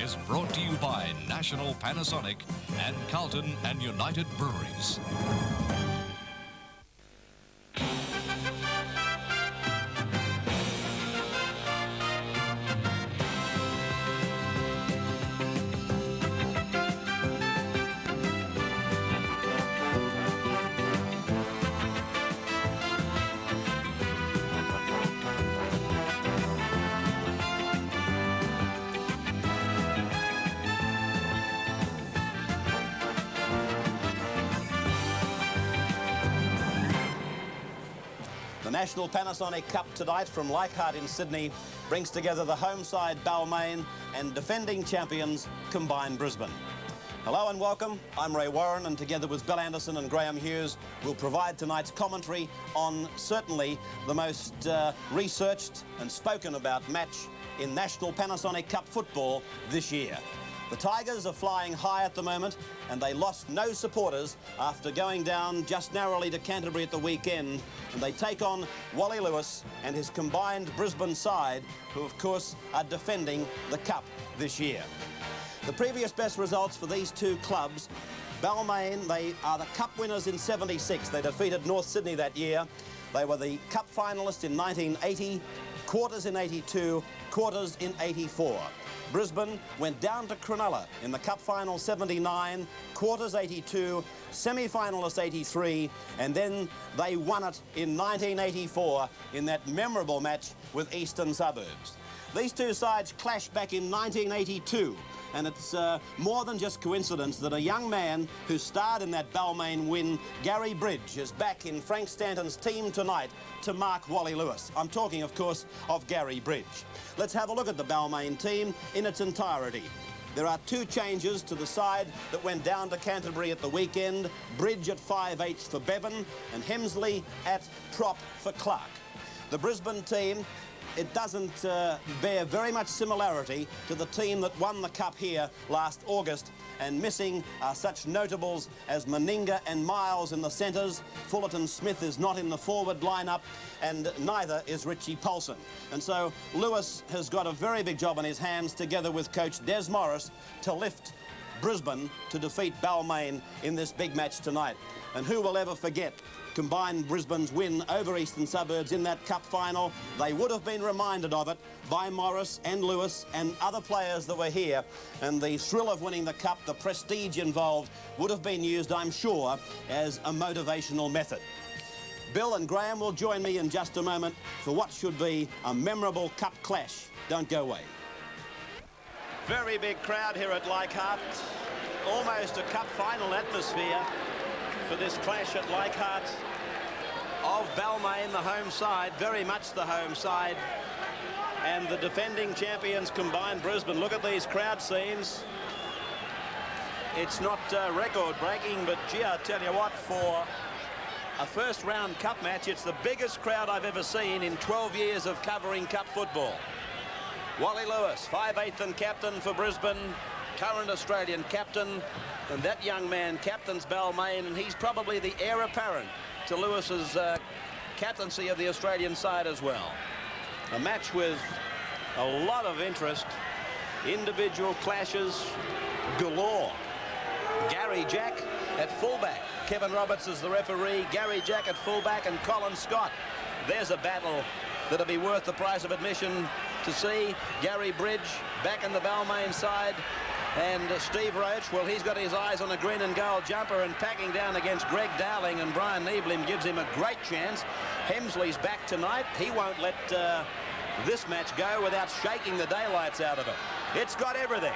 is brought to you by National Panasonic and Carlton and United Breweries. The National Panasonic Cup tonight from Leichhardt in Sydney brings together the home side Balmain and defending champions Combined Brisbane. Hello and welcome. I'm Ray Warren, and together with Bill Anderson and Graham Hughes, we'll provide tonight's commentary on certainly the most researched and spoken about match in National Panasonic Cup football this year. The Tigers are flying high at the moment, and they lost no supporters after going down just narrowly to Canterbury at the weekend, and they take on Wally Lewis and his combined Brisbane side, who of course are defending the Cup this year. The previous best results for these two clubs, Balmain, they are the Cup winners in '76. They defeated North Sydney that year. They were the Cup finalists in 1980, quarters in '82, quarters in '84. Brisbane went down to Cronulla in the Cup final '79, quarters '82, semi-finalists '83, and then they won it in 1984 in that memorable match with Eastern Suburbs. These two sides clashed back in 1982, and it's more than just coincidence that a young man who starred in that Balmain win, Gary Bridge, is back in Frank Stanton's team tonight to mark Wally Lewis. I'm talking, of course, of Gary Bridge. Let's have a look at the Balmain team in its entirety. There are two changes to the side that went down to Canterbury at the weekend. Bridge at 5/8 for Bevan and Hemsley at prop for Clark. The Brisbane team, it doesn't bear very much similarity to the team that won the Cup here last August, and missing are such notables as Meninga and Miles in the centres. Fullerton Smith is not in the forward lineup, and neither is Richie Paulson. And so Lewis has got a very big job on his hands, together with coach Des Morris, to lift Brisbane to defeat Balmain in this big match tonight. And who will ever forget Combined Brisbane's win over Eastern Suburbs in that Cup final? They would have been reminded of it by Morris and Lewis and other players that were here, and the thrill of winning the Cup, the prestige involved, would have been used, I'm sure, as a motivational method. Bill and Graham will join me in just a moment for what should be a memorable Cup clash. Don't go away. Very big crowd here at Leichhardt. Almost a Cup final atmosphere for this clash at Leichhardt of Balmain, the home side, very much the home side, and the defending champions Combined Brisbane. Look at these crowd scenes. It's not record-breaking, but gee, I tell you what, for a first-round Cup match, it's the biggest crowd I've ever seen in 12 years of covering Cup football. Wally Lewis, 5/8 and captain for Brisbane, current Australian captain, and that young man captains Balmain, and he's probably the heir apparent to Lewis's captaincy of the Australian side as well. A match with a lot of interest, individual clashes galore. Gary Jack at fullback. Kevin Roberts is the referee. Gary Jack at fullback and Colin Scott. There's a battle that'll be worth the price of admission to see. Gary Bridge back in the Balmain side. And Steve Roach, well, he's got his eyes on a green and gold jumper and packing down against Greg Dowling, and Brian Nieblim gives him a great chance. Hemsley's back tonight. He won't let this match go without shaking the daylights out of it. It's got everything.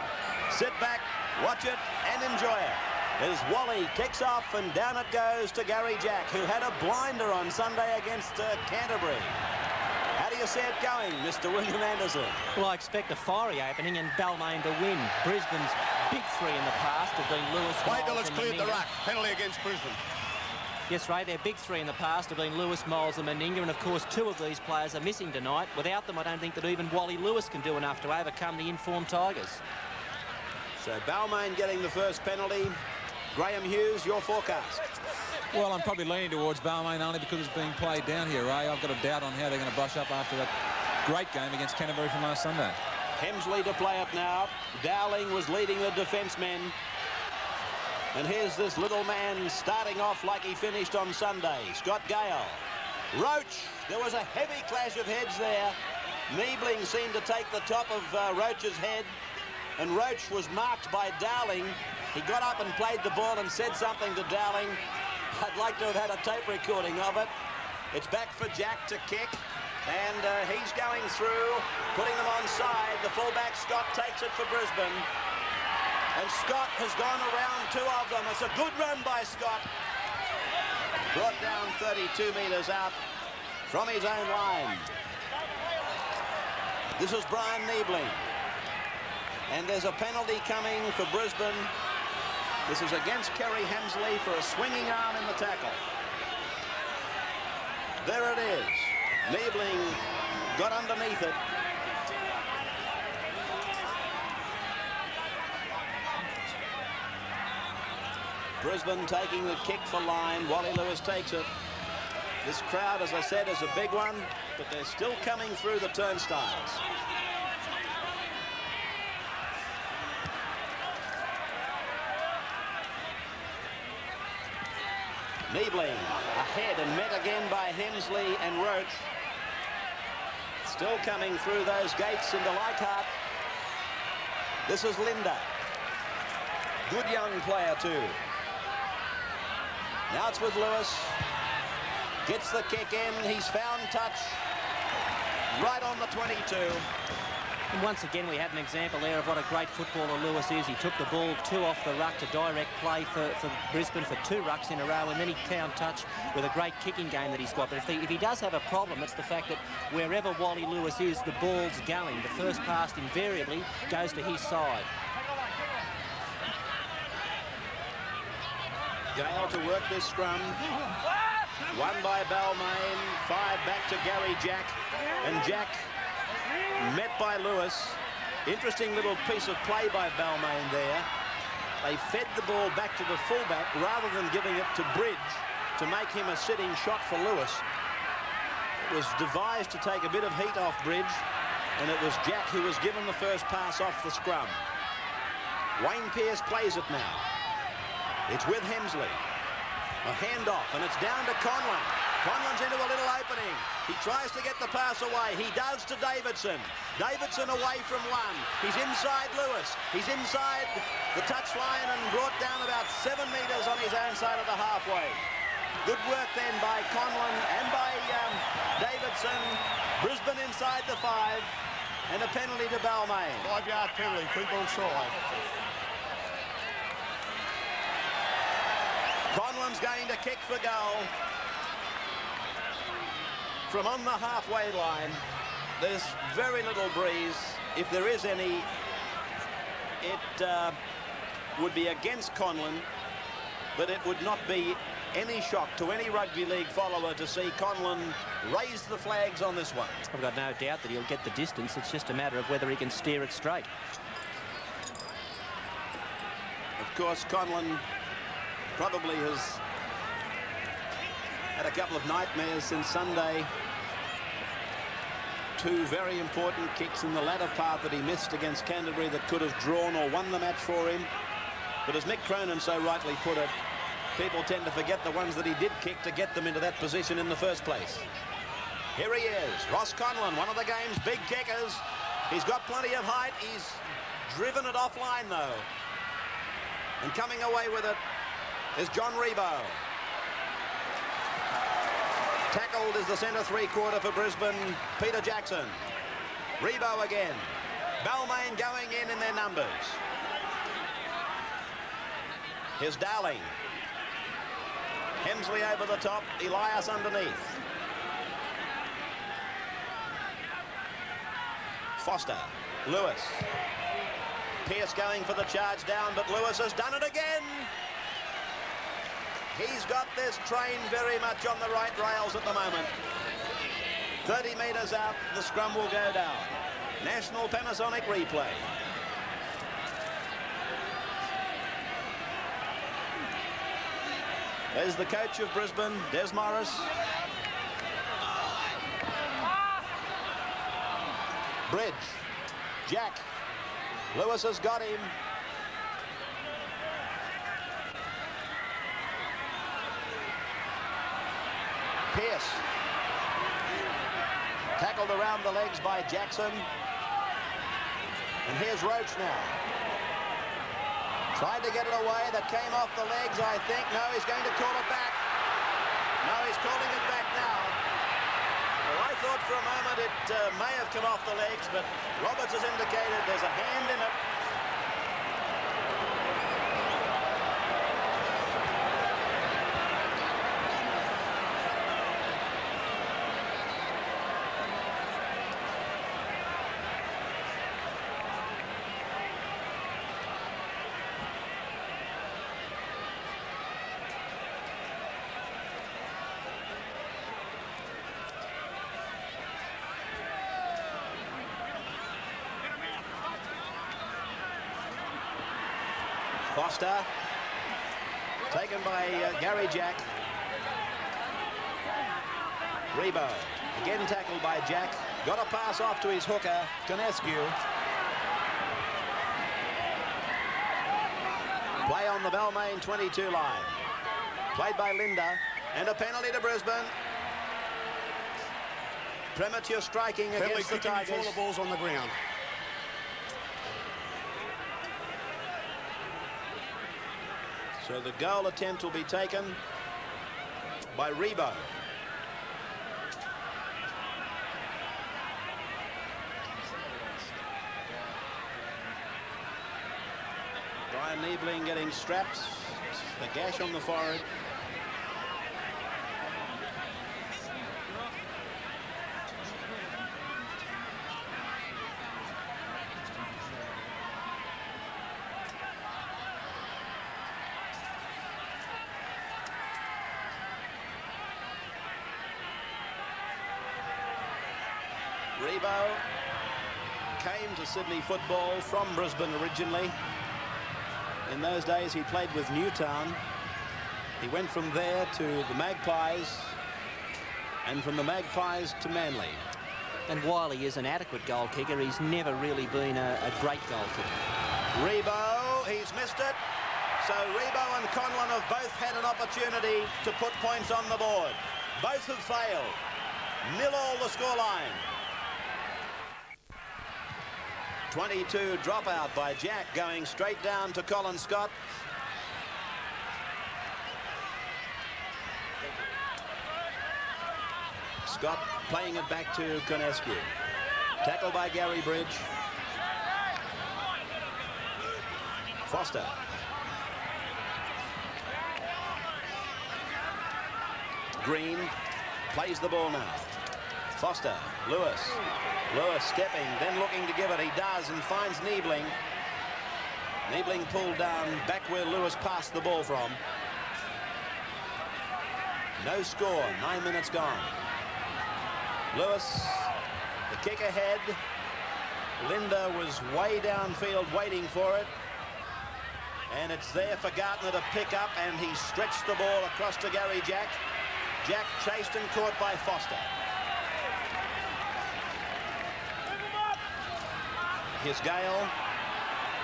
Sit back, watch it, and enjoy it. As Wally kicks off, and down it goes to Gary Jack, who had a blinder on Sunday against Canterbury. How do you see it going, Mr. William Anderson? Well, I expect a fiery opening and Balmain to win. Brisbane's big three in the past have been Lewis, Wait till Miles it's and cleared the Meninga. ruck. Penalty against Brisbane. Yes, Ray, their big three in the past have been Lewis, Miles and Meninga, and of course two of these players are missing tonight. Without them, I don't think that even Wally Lewis can do enough to overcome the informed Tigers. So Balmain getting the first penalty. Graham Hughes, your forecast? Well, I'm probably leaning towards Balmain only because it's being played down here, Ray. I've got a doubt on how they're going to brush up after that great game against Canterbury from last Sunday. Hemsley to play it now. Dowling was leading the defence men. And here's this little man starting off like he finished on Sunday. Scott Gale. Roach. There was a heavy clash of heads there. Niebling seemed to take the top of Roach's head. And Roach was marked by Dowling. He got up and played the ball and said something to Dowling. I'd like to have had a tape recording of it. It's back for Jack to kick. And he's going through, putting them on side. The fullback, Scott, takes it for Brisbane. And Scott has gone around two of them. It's a good run by Scott. Brought down 32 metres out from his own line. This is Brian Niebling. And there's a penalty coming for Brisbane. This is against Kerry Hemsley for a swinging arm in the tackle. There it is. Niebling got underneath it. Brisbane taking the kick for line. Wally Lewis takes it. This crowd, as I said, is a big one, but they're still coming through the turnstiles. Niebling ahead and met again by Hemsley and Roach. Still coming through those gates into Leichhardt. This is Linda. Good young player too. Now it's with Lewis. Gets the kick in. He's found touch right on the 22. And once again, we had an example there of what a great footballer Lewis is. He took the ball two off the ruck to direct play for Brisbane for two rucks in a row, and then he found touch with a great kicking game that he's got. But if he does have a problem, it's the fact that wherever Wally Lewis is, the ball's going. The first pass invariably goes to his side. Gale to work this scrum. Won by Balmain. Fired back to Gary Jack. And Jack met by Lewis. Interesting little piece of play by Balmain there. They fed the ball back to the fullback rather than giving it to Bridge to make him a sitting shot for Lewis. It was devised to take a bit of heat off Bridge, and it was Jack who was given the first pass off the scrum. Wayne Pearce plays it now. It's with Hemsley. A handoff, and it's down to Conlon. Conlon's into a little opening. He tries to get the pass away. He does to Davidson. Davidson away from one. He's inside Lewis. He's inside the touchline and brought down about 7 metres on his own side of the halfway. Good work then by Conlon and by Davidson. Brisbane inside the 5. And a penalty to Balmain. 5-yard penalty, keep on side. Conlon's going to kick for goal. From on the halfway line, there's very little breeze. If there is any, it would be against Conlon, but it would not be any shock to any rugby league follower to see Conlon raise the flags on this one. I've got no doubt that he'll get the distance. It's just a matter of whether he can steer it straight. Of course, Conlon probably has had a couple of nightmares since Sunday. Two very important kicks in the latter part that he missed against Canterbury that could have drawn or won the match for him. But as Mick Cronin so rightly put it, people tend to forget the ones that he did kick to get them into that position in the first place. Here he is, Ross Conlon, one of the game's big kickers. He's got plenty of height. He's driven it offline though. And coming away with it is John Rebo. Tackled is the centre three-quarter for Brisbane, Peter Jackson. Rebo again. Balmain going in their numbers. Here's Dowling. Hemsley over the top, Elias underneath. Foster, Lewis. Pearce going for the charge down, but Lewis has done it again. He's got this train very much on the right rails at the moment. 30 metres out, the scrum will go down. National Panasonic replay. There's the coach of Brisbane, Des Morris. Bridge. Jack. Lewis has got him. Pearce. Tackled around the legs by Jackson. And here's Roach now. Tried to get it away. That came off the legs, I think. No, he's going to call it back. No, he's calling it back now. Well, I thought for a moment it may have come off the legs, but Roberts has indicated there's a hand in it. Foster, taken by Gary Jack. Rebo, again tackled by Jack. Got a pass off to his hooker, Conescu. Play on the Balmain 22 line. Played by Linda, and a penalty to Brisbane. Premature striking against the Tigers. All the balls on the ground. So the goal attempt will be taken by Rebo. Brian Niebling getting strapped. A gash on the forehead. Rebo came to Sydney football from Brisbane originally. In those days he played with Newtown. He went from there to the Magpies, and from the Magpies to Manly. And Wally is an adequate goal kicker. He's never really been a great goal kicker. Rebo, he's missed it. So Rebo and Conlon have both had an opportunity to put points on the board. Both have failed. 0-all the scoreline. 22 dropout by Jack, going straight down to Colin Scott. Scott playing it back to Conescu. Tackle by Gary Bridge. Foster. Green plays the ball now. Foster, Lewis. Lewis stepping, then looking to give it. He does, and finds Niebling. Niebling pulled down back where Lewis passed the ball from. No score, 9 minutes gone. Lewis, the kick ahead. Linda was way downfield waiting for it. And it's there for Gartner to pick up, and he stretched the ball across to Gary Jack. Jack chased and caught by Foster. Here's Gale.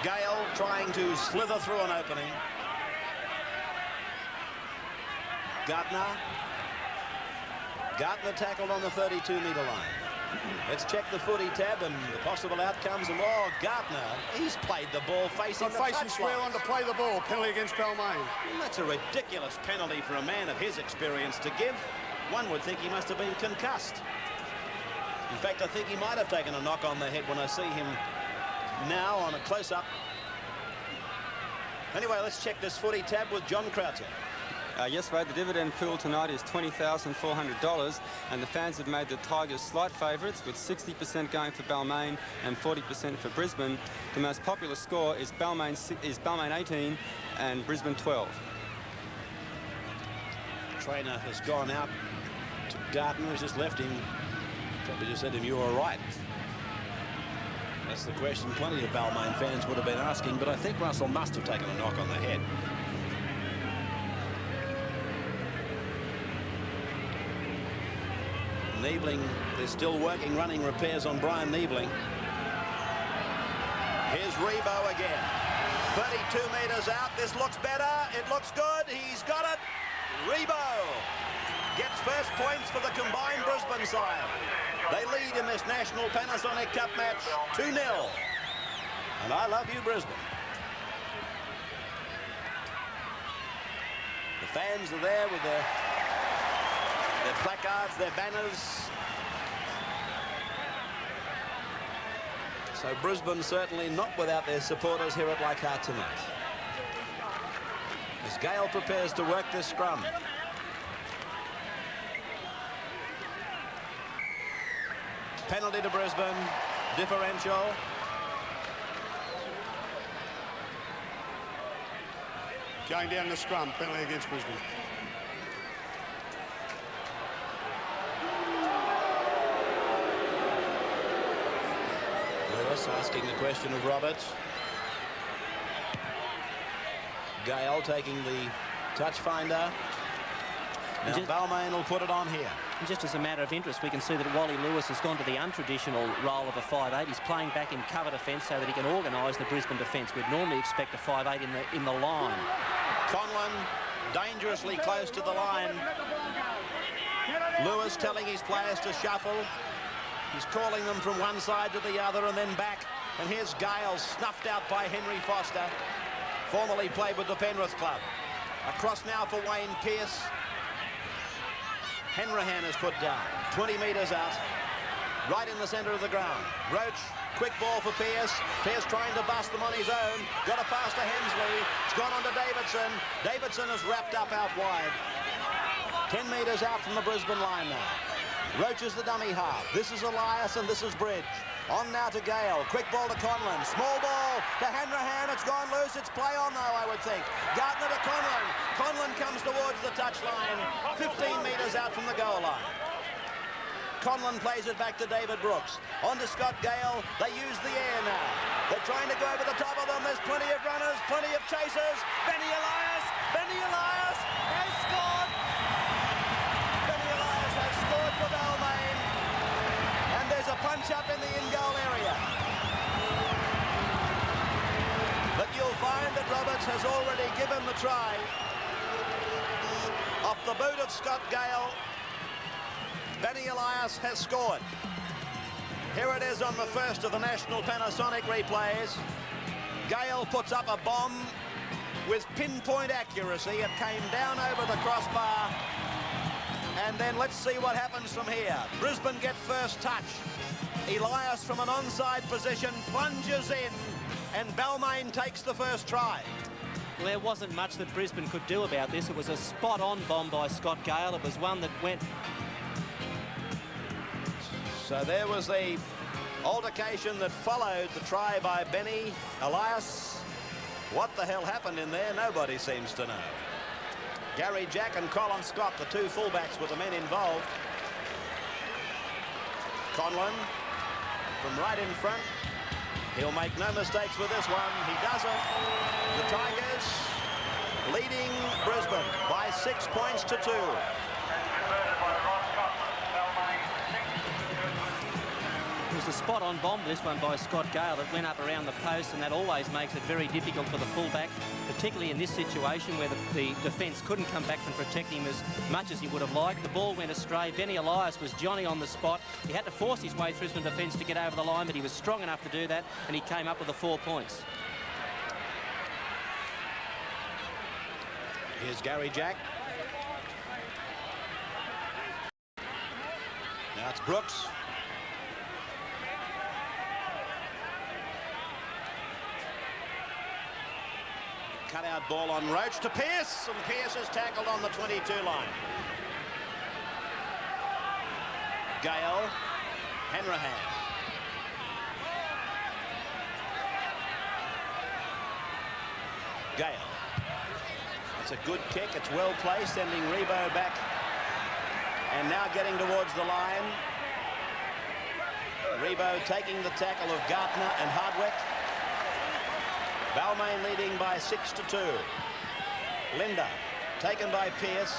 Gale trying to slither through an opening. Gartner. Gartner tackled on the 32-metre line. Let's check the footy tab and the possible outcomes. And oh, Gartner, he's played the ball facing the facing square on to play the ball. Penalty against Balmain. Well, that's a ridiculous penalty for a man of his experience to give. One would think he must have been concussed. In fact, I think he might have taken a knock on the head when I see him now on a close-up. Anyway, let's check this footy tab with John Croucher. Yes, Ray, the dividend pool tonight is $20,400, and the fans have made the Tigers slight favourites, with 60% going for Balmain and 40% for Brisbane. The most popular score is Balmain 18 and Brisbane 12. Trainer has gone out to Gartner. He's just left him. Probably just said to him, "You all right?" That's the question plenty of Balmain fans would have been asking, but I think Russell must have taken a knock on the head. Niebling, they're still working running repairs on Brian Niebling. Here's Rebo again. 32 metres out. This looks better. It looks good. He's got it. Rebo gets first points for the combined Brisbane side. They lead in this National Panasonic Cup match 2-0. And I love you, Brisbane. The fans are there with their placards, their banners. So Brisbane certainly not without their supporters here at Leichhardt tonight. As Gale prepares to work this scrum. Penalty to Brisbane, differential. Going down the scrum, penalty against Brisbane. Lewis asking the question of Roberts. Gale taking the touch finder. Now Balmain will put it on here. And just as a matter of interest, we can see that Wally Lewis has gone to the untraditional role of a 5'8". He's playing back in cover defence so that he can organise the Brisbane defence. We'd normally expect a 5'8" in the line. Conlon dangerously close to the line. Lewis telling his players to shuffle. He's calling them from one side to the other and then back. And here's Gale, snuffed out by Henry Foster. Formerly played with the Penrith club. Across now for Wayne Pearce. Hanrahan is put down, 20 metres out, right in the centre of the ground. Roach, quick ball for Pearce. Pearce trying to bust them on his own. Got a pass to Hemsley. It's gone on to Davidson. Davidson is wrapped up out wide. 10 metres out from the Brisbane line now. Roach is the dummy half. This is Elias and this is Bridge. On now to Gale. Quick ball to Conlon. Small ball to Hanrahan. It's gone loose. It's play on though, I would think. Gardner to Conlon. Conlon comes towards the touchline. 15 metres out from the goal line. Conlon plays it back to David Brooks. On to Scott Gale. They use the air now. They're trying to go over the top of them. There's plenty of runners, plenty of chasers. Benny Elias has scored. Benny Elias has scored for Balmain. And there's a punch up in the in-goal area. But you'll find that Roberts has already given the try. Off the boot of Scott Gale, Benny Elias has scored. Here it is on the first of the National Panasonic replays. Gale puts up a bomb with pinpoint accuracy. It came down over the crossbar. And then let's see what happens from here. Brisbane get first touch. Elias from an onside position plunges in, and Balmain takes the first try. Well, there wasn't much that Brisbane could do about this. It was a spot-on bomb by Scott Gale. It was one that went... So there was the altercation that followed the try by Benny Elias. What the hell happened in there? Nobody seems to know. Gary Jack and Colin Scott, the two fullbacks, were the men involved. Conlon from right in front. He'll make no mistakes with this one. He doesn't. The Tigers leading Brisbane by 6 points to 2. It was a spot-on bomb, this one by Scott Gale, that went up around the post, and that always makes it very difficult for the fullback, particularly in this situation where the defence couldn't come back and protect him as much as he would have liked. The ball went astray. Benny Elias was Johnny on the spot. He had to force his way through some defence to get over the line, but he was strong enough to do that, and he came up with the 4 points. Here's Gary Jack. Now it's Brooks. Cut-out ball on Roach to Pearce, and Pearce is tackled on the 22 line. Gale, Hanrahan. Gale. It's a good kick, it's well placed, sending Rebo back. And now getting towards the line. Rebo taking the tackle of Gartner and Hardwick. Balmain leading by 6 to 2. Linda taken by Pearce,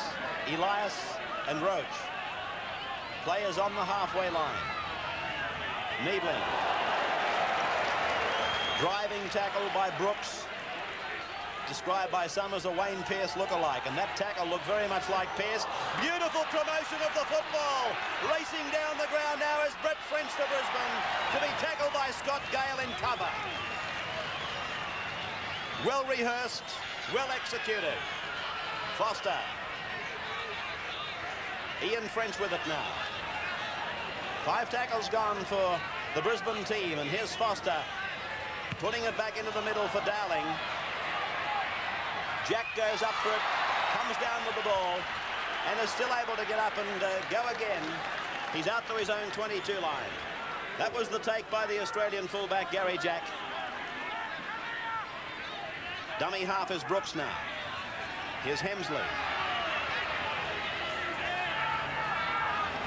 Elias and Roach. Players on the halfway line. Niebling. Driving tackle by Brooks, described by some as a Wayne Pearce look-alike, and that tackle looked very much like Pearce. Beautiful promotion of the football. Racing down the ground now is Brett French for Brisbane, to be tackled by Scott Gale in cover. Well rehearsed, well executed. Foster. Ian French with it now. 5 tackles gone for the Brisbane team, and here's Foster putting it back into the middle for Dowling. Jack goes up for it, comes down with the ball, and is still able to get up and go again. He's out to his own 22 line. That was the take by the Australian fullback, Gary Jack. Dummy half is Brooks now. Here's Hemsley.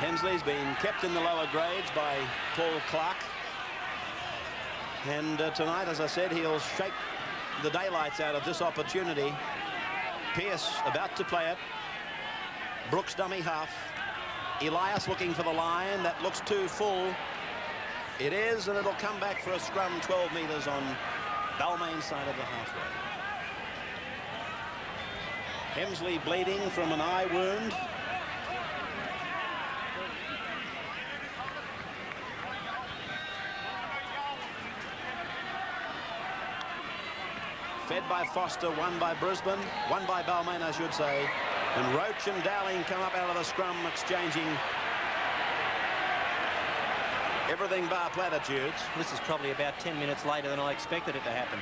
Hemsley's been kept in the lower grades by Paul Clark. And tonight, as I said, he'll shake the daylights out of this opportunity. Pearce about to play it. Brooks dummy half. Elias looking for the line. That looks too full. It is, and it'll come back for a scrum 12 metres on Balmain's side of the halfway. Hemsley bleeding from an eye wound. Fed by Foster, won by Brisbane, won by Balmain, I should say. And Roach and Dowling come up out of the scrum, exchanging everything bar platitudes. This is probably about 10 minutes later than I expected it to happen.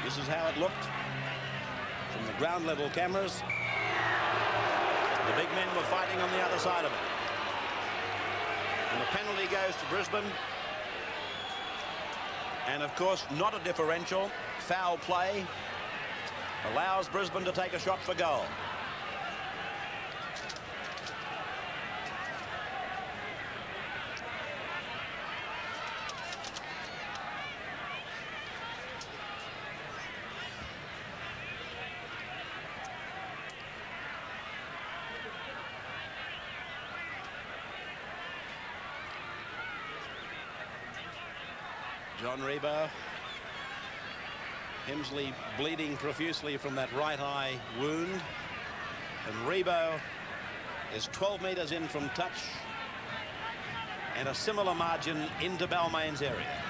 This is how it looked from the ground level cameras. The big men were fighting on the other side of it. And the penalty goes to Brisbane. And of course, not a differential. Foul play allows Brisbane to take a shot for goal. John Rebo. Hemsley bleeding profusely from that right eye wound. And Rebo is 12 metres in from touch. And a similar margin into Balmain's area.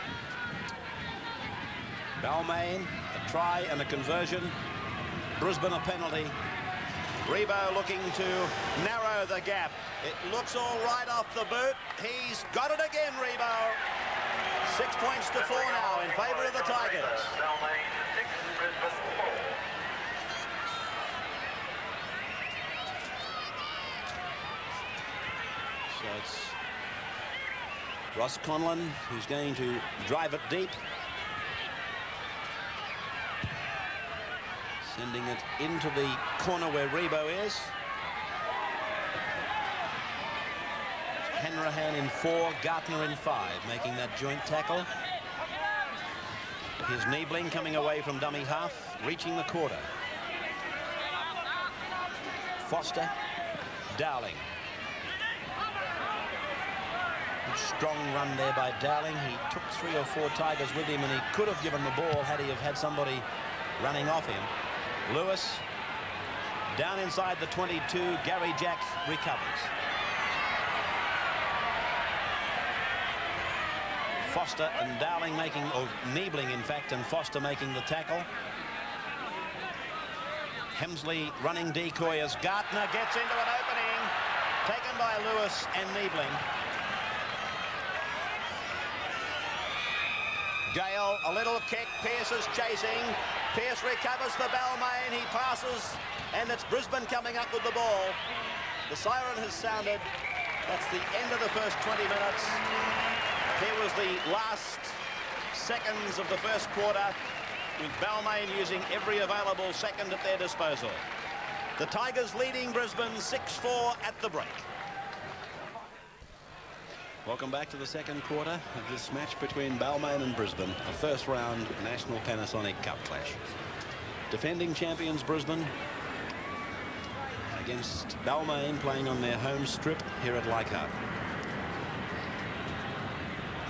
Balmain, a try and a conversion. Brisbane a penalty. Rebo looking to narrow the gap. It looks all right off the boot. He's got it again, Rebo. 6 points to 4 now in favour of the Tigers. So it's Ross Conlon who's going to drive it deep. Sending it into the corner where Rebo is. Hanrahan in 4, Gartner in 5, making that joint tackle. Here's Niebling coming away from dummy half, reaching the quarter. Foster, Dowling. Strong run there by Dowling. He took 3 or 4 Tigers with him, and he could have given the ball had he have had somebody running off him. Lewis, down inside the 22, Gary Jack recovers. Foster and Dowling making, or Niebling in fact, and Foster making the tackle. Hemsley running decoy as Gartner gets into an opening, taken by Lewis and Niebling. Gale, a little kick, Pearce is chasing. Pearce recovers for Balmain, he passes, and it's Brisbane coming up with the ball. The siren has sounded. That's the end of the first 20 minutes. Here was the last seconds of the first quarter, with Balmain using every available second at their disposal. The Tigers leading Brisbane 6-4 at the break. Welcome back to the second quarter of this match between Balmain and Brisbane, a first round National Panasonic Cup clash. Defending champions Brisbane against Balmain, playing on their home strip here at Leichhardt.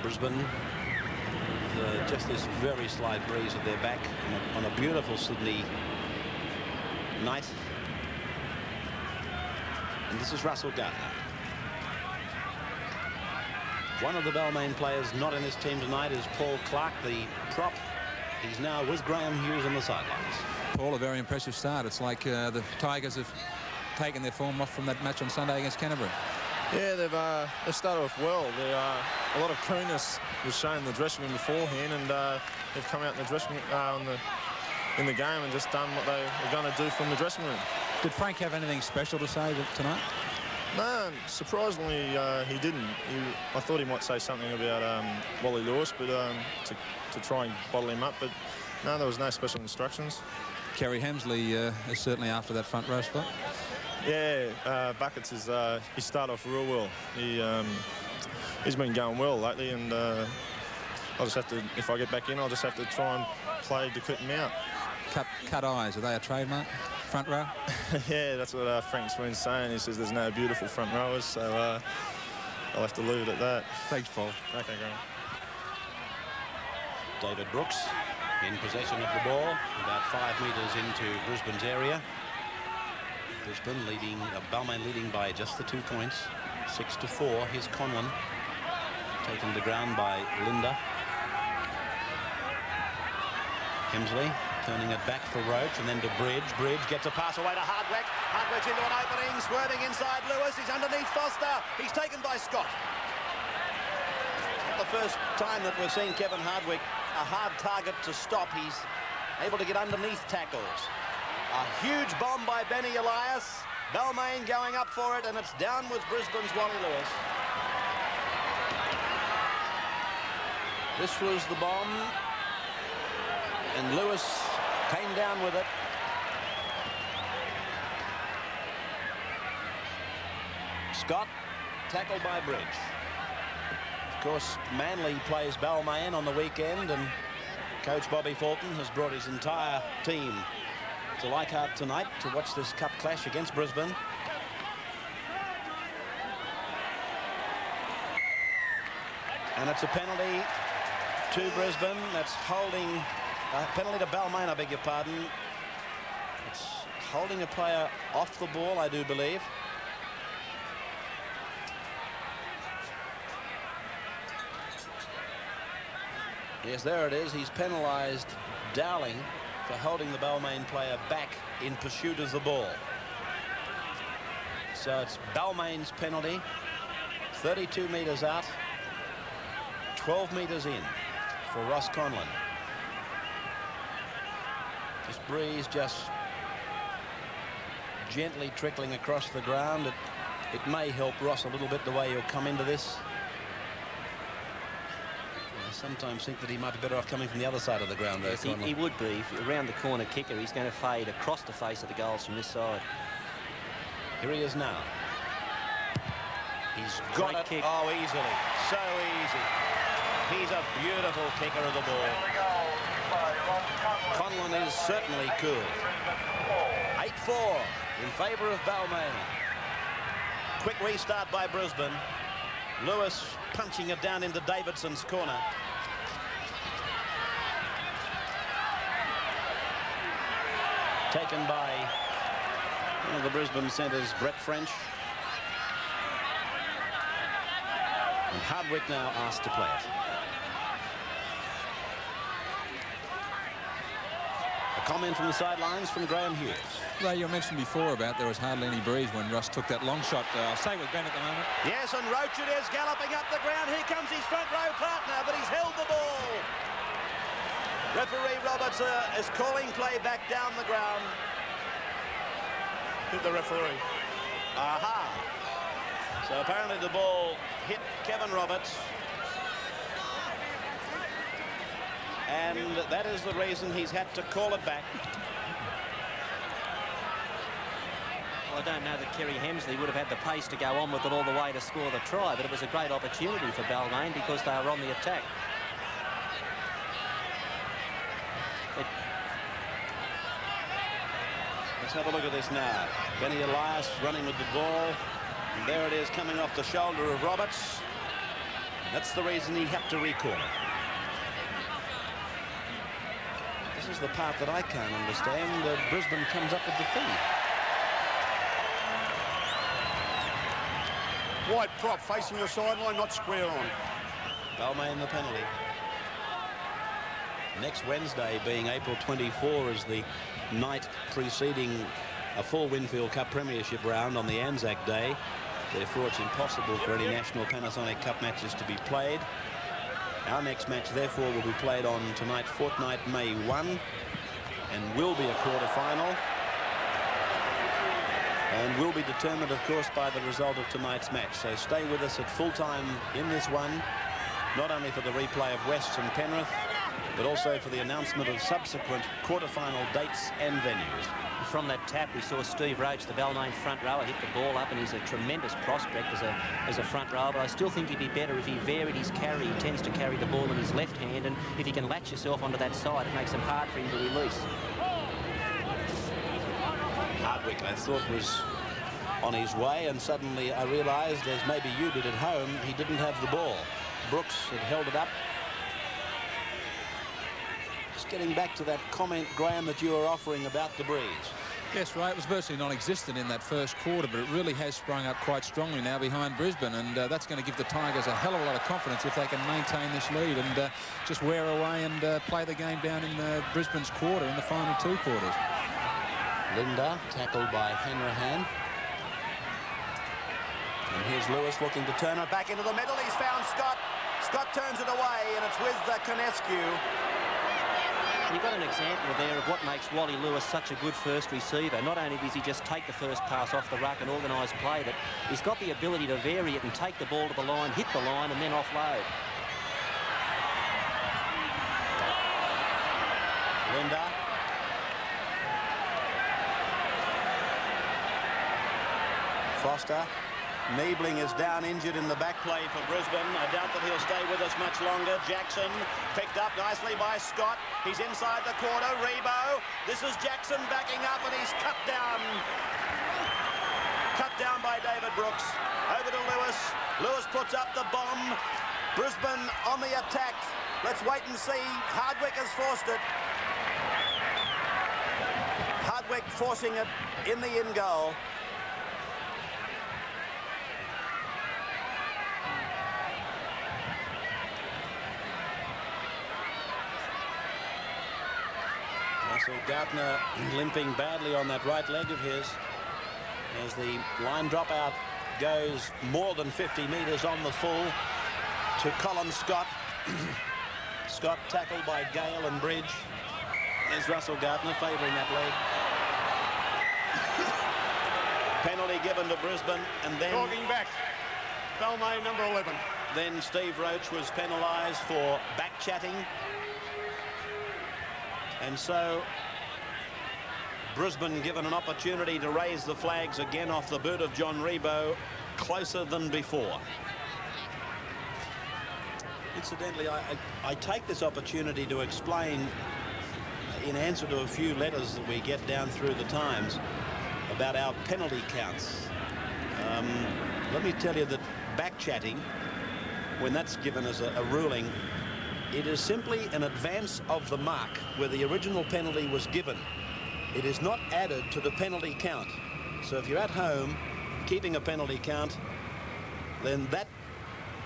Brisbane with just this very slight breeze at their back on a beautiful Sydney night. And this is Russell Gardner. One of the Balmain players not in his team tonight is Paul Clark, the prop. He's now with Graham Hughes on the sidelines. Paul, a very impressive start. It's like the Tigers have taken their form off from that match on Sunday against Canterbury. Yeah, they've started off well. A lot of coolness was shown in the dressing room beforehand, and they've come out in the dressing room in the game and just done what they were going to do from the dressing room. Did Frank have anything special to say tonight? No, surprisingly, he didn't. I thought he might say something about Wally Lewis, but to try and bottle him up. But no, there was no special instructions. Kerry Hemsley is certainly after that front row spot. Yeah, Buckets is he started off real well. He's been going well lately, and I'll just have to, if I get back in, I'll just have to try and play to cut him out. Cut eyes, are they a trademark? Front row? Yeah, that's what Frank Sween's saying. He says there's no beautiful front rowers, so I'll have to leave it at that. Thanks, Paul. Okay, Graham. David Brooks in possession of the ball, about 5 metres into Brisbane's area. Brisbane leading, Balmain leading by just the 2 points, 6-4. Here's Conlon, taken to ground by Linda. Hemsley turning it back for Roach and then to Bridge. Bridge gets a pass away to Hardwick. Hardwick's into an opening, swerving inside Lewis. He's underneath Foster. He's taken by Scott. Not the first time that we've seen Kevin Hardwick a hard target to stop. He's able to get underneath tackles. A huge bomb by Benny Elias. Balmain going up for it, and it's down with Brisbane's Wally Lewis. This was the bomb, and Lewis came down with it. Scott tackled by Bridge. Of course, Manly plays Balmain on the weekend, and Coach Bobby Fulton has brought his entire team to Leichhardt tonight to watch this cup clash against Brisbane. And it's a penalty to Brisbane. That's holding, penalty to Balmain, I beg your pardon. It's holding a player off the ball, I do believe. Yes, there it is. He's penalised Dowling for holding the Balmain player back in pursuit of the ball. So it's Balmain's penalty. 32 metres out. 12 metres in for Ross Conlon. This breeze just gently trickling across the ground. It may help Ross a little bit the way he'll come into this. I sometimes think that he might be better off coming from the other side of the ground, though. Yes, he would be. If around the corner kicker, he's going to fade across the face of the goals from this side. Here he is now. He's got it. Kick. Oh, easily. So easy. He's a beautiful kicker of the ball. Conlon is certainly cool. 8-4 in favour of Balmain. Quick restart by Brisbane. Lewis punching it down into Davidson's corner. Taken by one of the Brisbane centres, Brett French. And Hardwick now asked to play it. A comment from the sidelines from Graham Hughes. Ray, you mentioned before about there was hardly any breeze when Ross took that long shot. I'll stay with Ben at the moment. Yes, and Roach it is galloping up the ground. Here comes his front row partner, but he's held the ball. Referee Roberts is calling play back down the ground. Hit the referee. Aha. So apparently the ball hit Kevin Roberts. And that is the reason he's had to call it back. Well, I don't know that Kerry Hemsley would have had the pace to go on with it all the way to score the try, but it was a great opportunity for Balmain because they were on the attack. Let's have a look at this now. Benny Elias running with the ball. And there it is coming off the shoulder of Roberts. That's the reason he had to recall it. This is the part that I can't understand. Brisbane comes up with the feed. Wide prop facing the sideline, not square on. Balmain the penalty. Next Wednesday, being April 24, is the night preceding a full Winfield Cup Premiership round on the Anzac Day. Therefore, it's impossible for any National Panasonic Cup matches to be played. Our next match, therefore, will be played on tonight, fortnight, May 1, and will be a quarter-final. And will be determined, of course, by the result of tonight's match. So stay with us at full time in this one, not only for the replay of Wests and Penrith, but also for the announcement of subsequent quarter-final dates and venues. From that tap, we saw Steve Roach, the Balmain front rower, hit the ball up, and he's a tremendous prospect as a front rower. But I still think he'd be better if he varied his carry. He tends to carry the ball in his left hand, and if he can latch himself onto that side, it makes it hard for him to release. Hardwick, I thought, was on his way, and suddenly I realised, as maybe you did at home, he didn't have the ball. Brooks had held it up. Just getting back to that comment, Graham, that you were offering about the breeze. Yes, right. It was virtually non-existent in that first quarter, but it really has sprung up quite strongly now behind Brisbane, and that's going to give the Tigers a hell of a lot of confidence if they can maintain this lead and just wear away and play the game down in Brisbane's quarter in the final two quarters. Linda, tackled by Hanrahan. And here's Lewis looking to turn it back into the middle. He's found Scott. Scott turns it away, and it's with Conescu. You've got an example there of what makes Wally Lewis such a good first receiver. Not only does he just take the first pass off the ruck and organise play, but he's got the ability to vary it and take the ball to the line, hit the line, and then offload. Linda. Foster. Niebling is down injured in the back play for Brisbane. I doubt that he'll stay with us much longer. Jackson picked up nicely by Scott. He's inside the corner. Rebo. This is Jackson backing up, and he's cut down. Cut down by David Brooks. Over to Lewis. Lewis puts up the bomb. Brisbane on the attack. Let's wait and see. Hardwick has forced it. Hardwick forcing it in the in goal. Russell Gardner limping badly on that right leg of his as the line dropout goes more than 50 metres on the full to Colin Scott. Scott tackled by Gale and Bridge. There's Russell Gardner favouring that leg. Penalty given to Brisbane, and then Talking back. Balmain, number 11. Then Steve Roach was penalised for back-chatting. And so Brisbane given an opportunity to raise the flags again off the boot of John Rebo, closer than before. Incidentally, I take this opportunity to explain, in answer to a few letters that we get down through the Times, about our penalty counts. Let me tell you that back-chatting, when that's given as a ruling, it is simply an advance of the mark where the original penalty was given. It is not added to the penalty count. So if you're at home keeping a penalty count, then that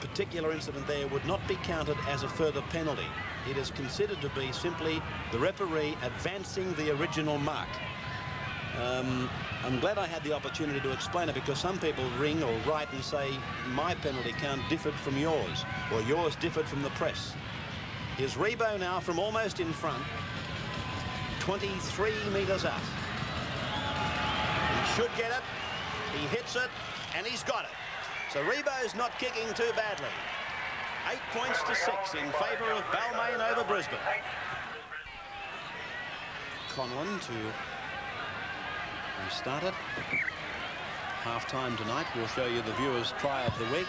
particular incident there would not be counted as a further penalty. It is considered to be simply the referee advancing the original mark. I'm glad I had the opportunity to explain it, because some people ring or write and say my penalty count differed from yours, or yours differed from the press. Here's Rebo now from almost in front, 23 metres out. He should get it. He hits it, and he's got it. So Rebo's not kicking too badly. 8 points to 6 in favour of Balmain over Brisbane. Conlon to restart it. Half-time tonight. We'll show you the viewers' try of the week.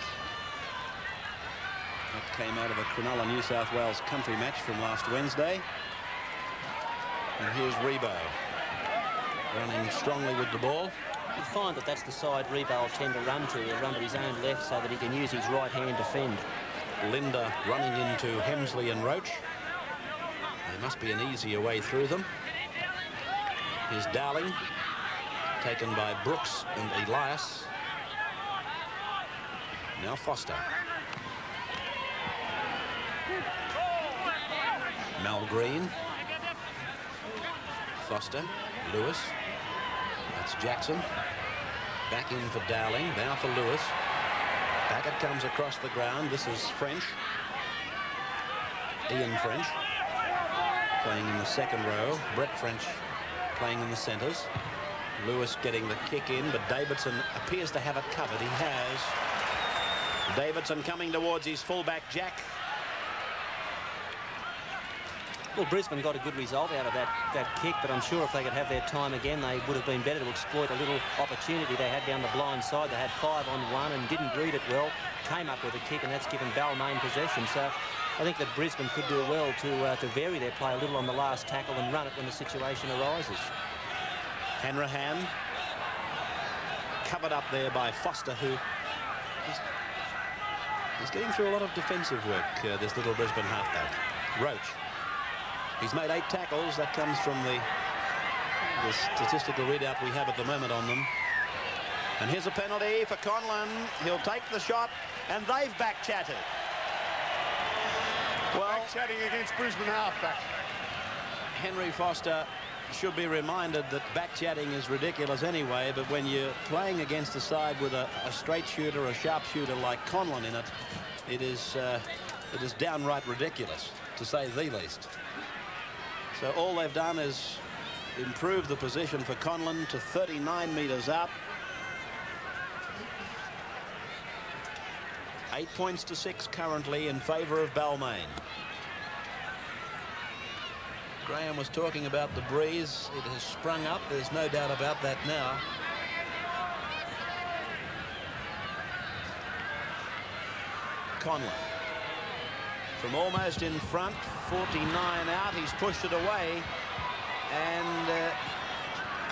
That came out of a Cronulla, New South Wales country match from last Wednesday. And here's Rebo running strongly with the ball. You find that that's the side Rebo will tend to run to. He'll run to his own left so that he can use his right hand to fend. Linda running into Hemsley and Roach. There must be an easier way through them. Here's Dowling, taken by Brooks and Elias. Now Foster. Mal Green. Foster. Lewis. That's Jackson. Back in for Dowling. Now for Lewis. Back it comes across the ground. This is French. Ian French playing in the second row. Brett French playing in the centres. Lewis getting the kick in, but Davidson appears to have it covered. He has. Davidson coming towards his fullback, Jack. Well, Brisbane got a good result out of that kick, but I'm sure if they could have their time again, they would have been better to exploit a little opportunity they had down the blind side. They had 5 on 1 and didn't read it well. Came up with a kick, and that's given Balmain possession. So I think that Brisbane could do well to vary their play a little on the last tackle and run it when the situation arises. Hanrahan covered up there by Foster, who is getting through a lot of defensive work, this little Brisbane halfback. Roach. He's made 8 tackles. That comes from the statistical readout we have at the moment on them. And here's a penalty for Conlon. He'll take the shot, and they've back-chatted. Well, back-chatting against Brisbane halfback. Henry Foster should be reminded that back-chatting is ridiculous anyway, but when you're playing against a side with a straight shooter, a sharp shooter like Conlon in it, it is downright ridiculous, to say the least. So all they've done is improve the position for Conlon to 39 metres out. 8 points to 6 currently in favour of Balmain. Graham was talking about the breeze. It has sprung up. There's no doubt about that now. Conlon. From almost in front, 49 out, he's pushed it away, and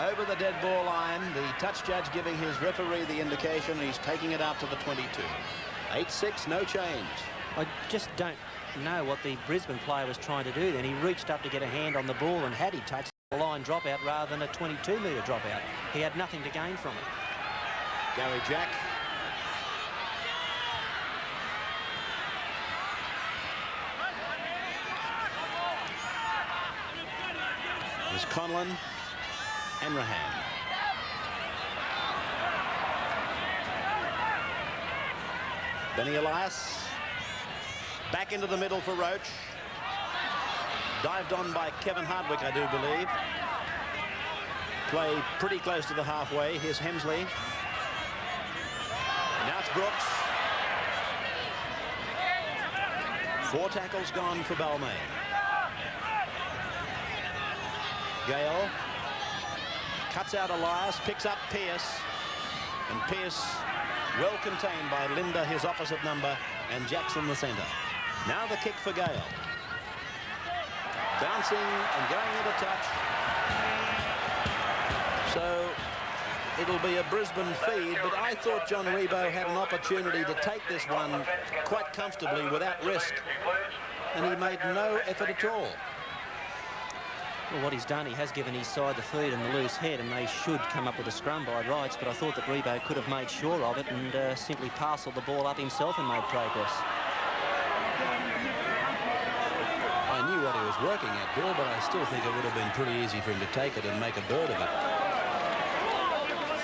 over the dead ball line, the touch judge giving his referee the indication he's taking it out to the 22. 8-6, no change. I just don't know what the Brisbane player was trying to do then. He reached up to get a hand on the ball, and had he touched the line dropout rather than a 22-metre dropout, he had nothing to gain from it. Gary Jack. There's Conlon, Hanrahan. Benny Elias. Back into the middle for Roach. Dived on by Kevin Hardwick, I do believe. Play pretty close to the halfway. Here's Hemsley. Now it's Brooks. 4 tackles gone for Balmain. Gale cuts out Elias, picks up Pearce, and Pearce well contained by Linda, his opposite number, and Jackson, the centre. Now the kick for Gale. Bouncing and going into touch. So it'll be a Brisbane feed, but I thought John Rebo had an opportunity to take this one quite comfortably without risk, and he made no effort at all. Well, what he's done, he has given his side the feed and the loose head, and they should come up with a scrum by rights, but I thought that Rebo could have made sure of it and simply parcelled the ball up himself and made progress. I knew what he was working at, Bill, but I still think it would have been pretty easy for him to take it and make a bird of it.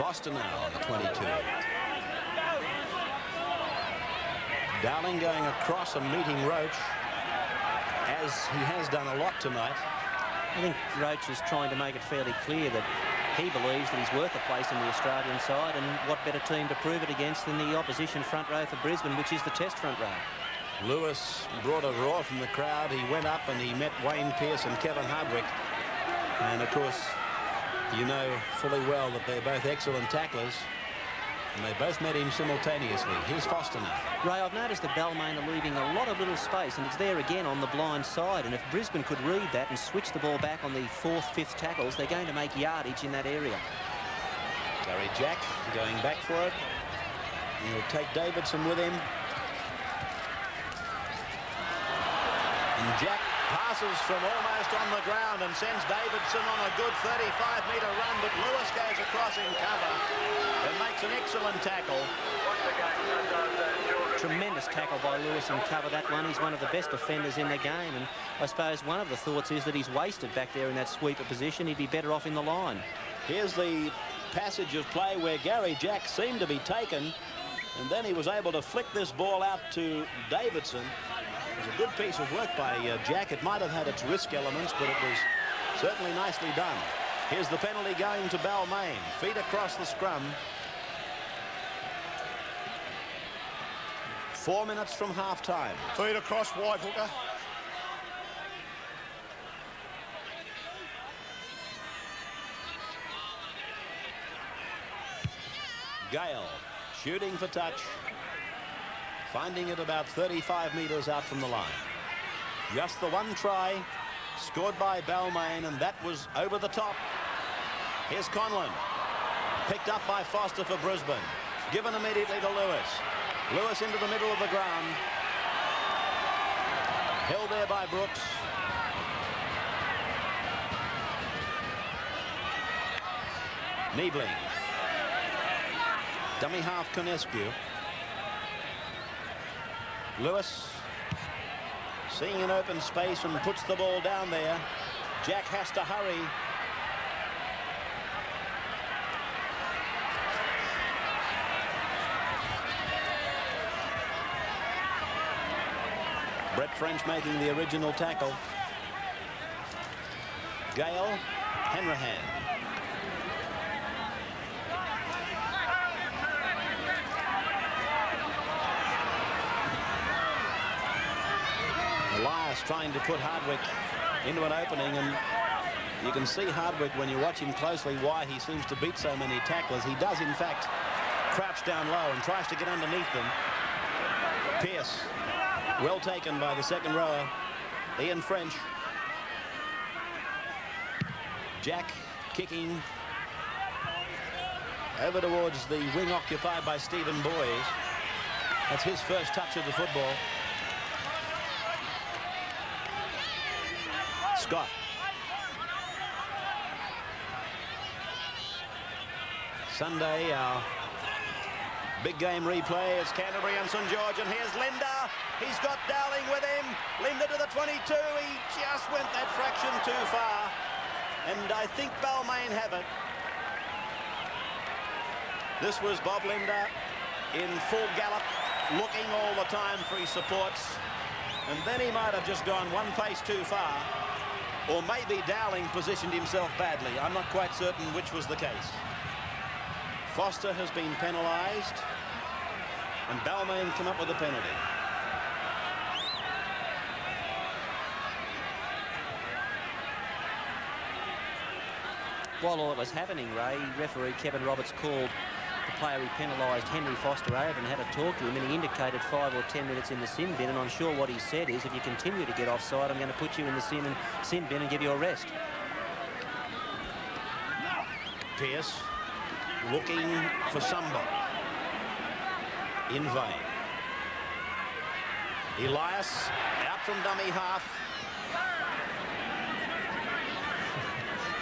Foster now on the 22. Dowling going across and meeting Roach, as he has done a lot tonight. I think Roach is trying to make it fairly clear that he believes that he's worth a place in the Australian side, and what better team to prove it against than the opposition front row for Brisbane, which is the test front row. Lewis brought a roar from the crowd. He went up and he met Wayne Pearce and Kevin Hardwick. And, of course, you know fully well that they're both excellent tacklers. And they both met him simultaneously. Here's Foster now. Ray, I've noticed that Balmain are leaving a lot of little space, and it's there again on the blind side. And if Brisbane could read that and switch the ball back on the 4th, 5th tackles, they're going to make yardage in that area. Gary Jack going back for it. He'll take Davidson with him. And Jack passes from almost on the ground and sends Davidson on a good 35-metre run, but Lewis goes across in cover and makes an excellent tackle. Tremendous tackle by Lewis in cover, that one. He's one of the best defenders in the game, and I suppose one of the thoughts is that he's wasted back there in that sweeper position. He'd be better off in the line. Here's the passage of play where Gary Jack seemed to be taken, and then he was able to flick this ball out to Davidson. It was a good piece of work by Jack. It might have had its risk elements, but it was certainly nicely done. Here's the penalty going to Balmain. Feet across the scrum. 4 minutes from half-time. Feet across wide hooker. Gale shooting for touch. Finding it about 35 metres out from the line. Just the one try scored by Balmain, and that was over the top. Here's Conlon. Picked up by Foster for Brisbane. Given immediately to Lewis. Lewis into the middle of the ground. Held there by Brooks. Niebling. Dummy half Conescu. Lewis seeing an open space and puts the ball down there. Jack has to hurry. Brett French making the original tackle. Gale, Hanrahan. Elias trying to put Hardwick into an opening, and you can see Hardwick when you watch him closely why he seems to beat so many tacklers. He does in fact crouch down low and tries to get underneath them. Pearce, well taken by the second rower, Ian French. Jack kicking over towards the wing occupied by Stephen Boys. That's his first touch of the football. Scott. Sunday, our big game replay. It's Canterbury and St George, and here's Linda. He's got Dowling with him. Linda to the 22. He just went that fraction too far, and I think Balmain have it. This was Bob Linda in full gallop, looking all the time for his supports, and then he might have just gone one pace too far. Or maybe Dowling positioned himself badly. I'm not quite certain which was the case. Foster has been penalised, and Balmain come up with a penalty. While all it was happening, Ray, referee Kevin Roberts called the player who penalised Henry Foster over and had a talk to him, and he indicated 5 or 10 minutes in the sin bin, and I'm sure what he said is, if you continue to get offside, I'm going to put you in the sin bin and give you a rest. Pearce looking for somebody. In vain. Elias out from dummy half.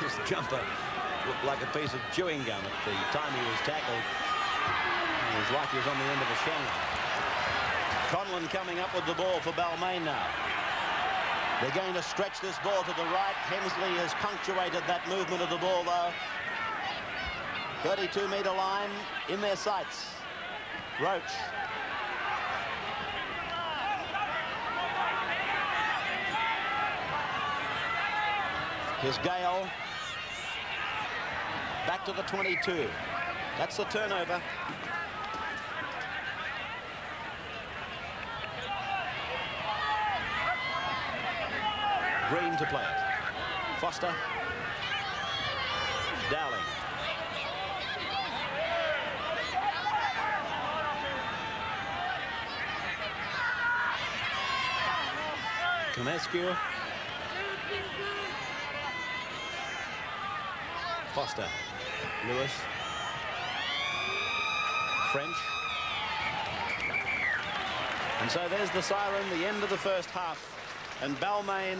This jumper looked like a piece of chewing gum at the time he was tackled. It was like he was on the end of a shanghai. Conlon coming up with the ball for Balmain now. They're going to stretch this ball to the right. Hemsley has punctuated that movement of the ball, though. 32-metre line in their sights. Roach. Here's Gale. Back to the 22. That's the turnover. Green to play it. Foster. Dowling. Conescu. Foster. Lewis. French. And so there's the siren, the end of the first half. and Balmain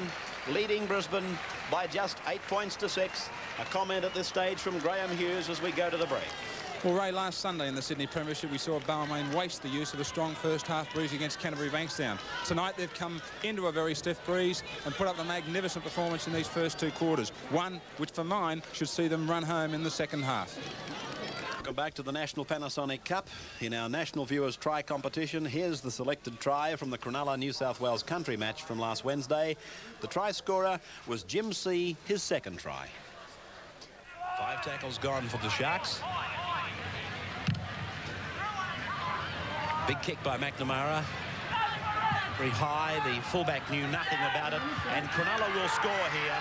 leading Brisbane by just 8 points to 6. A comment at this stage from Graham Hughes as we go to the break. Well, Ray, last Sunday in the Sydney Premiership, we saw Balmain waste the use of a strong first-half breeze against Canterbury Bankstown. Tonight, they've come into a very stiff breeze and put up a magnificent performance in these first 2 quarters. One which, for mine, should see them run home in the second half. Welcome back to the National Panasonic Cup. In our National Viewers Try competition, here's the selected try from the Cronulla New South Wales country match from last Wednesday. The try scorer was Jim C., his second try. 5 tackles gone for the Sharks. Big kick by McNamara. Very high. The fullback knew nothing about it. And Cronulla will score here.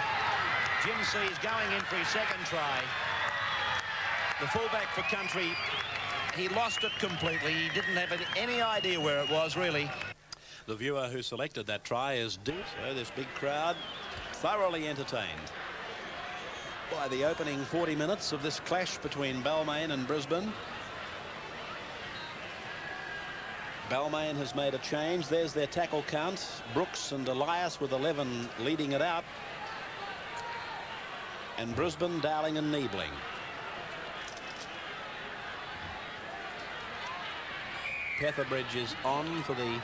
Jim C. is going in for his second try. The fullback for country, he lost it completely. He didn't have any idea where it was, really. The viewer who selected that try is Duke. So this big crowd thoroughly entertained by the opening 40 minutes of this clash between Balmain and Brisbane. Balmain has made a change. There's their tackle count. Brooks and Elias with 11 leading it out. And Brisbane, Dowling and Niebling. Petherbridge is on for the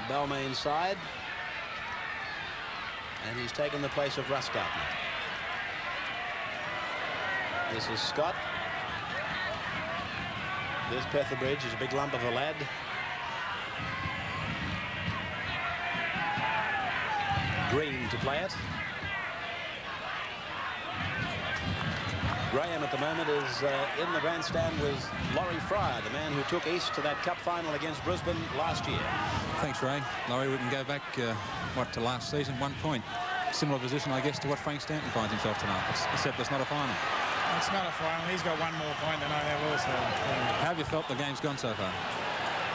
Balmain side. And he's taken the place of Russ Gardner. This is Scott. There's Petherbridge. He's a big lump of a lad. Green to play it. Graham at the moment is in the grandstand with Laurie Fryer, the man who took East to that cup final against Brisbane last year. Thanks, Ray. Laurie, we can go back, to last season, 1 point. Similar position, I guess, to what Frank Stanton finds himself tonight, except it's not a final. It's not a final. He's got 1 more point than I have also. How have you felt the game's gone so far?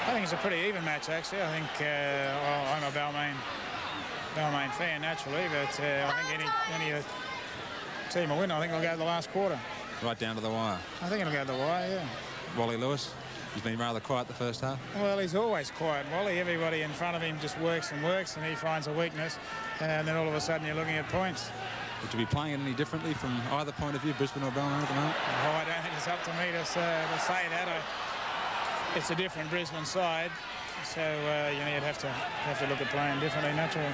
I think it's a pretty even match, actually. I think I'm a Balmain fan, naturally, but I think any team will win. I think it'll go to the last quarter. Right down to the wire. I think it'll go to the wire, yeah. Wally Lewis, he's been rather quiet the first half. Well, he's always quiet, Wally. Everybody in front of him just works and works, and he finds a weakness, and then all of a sudden you're looking at points. Would you be playing it any differently from either point of view, Brisbane or Balmain at the moment? Oh, I don't think it's up to me to say that. It's a different Brisbane side, so you'd have to look at playing differently, naturally.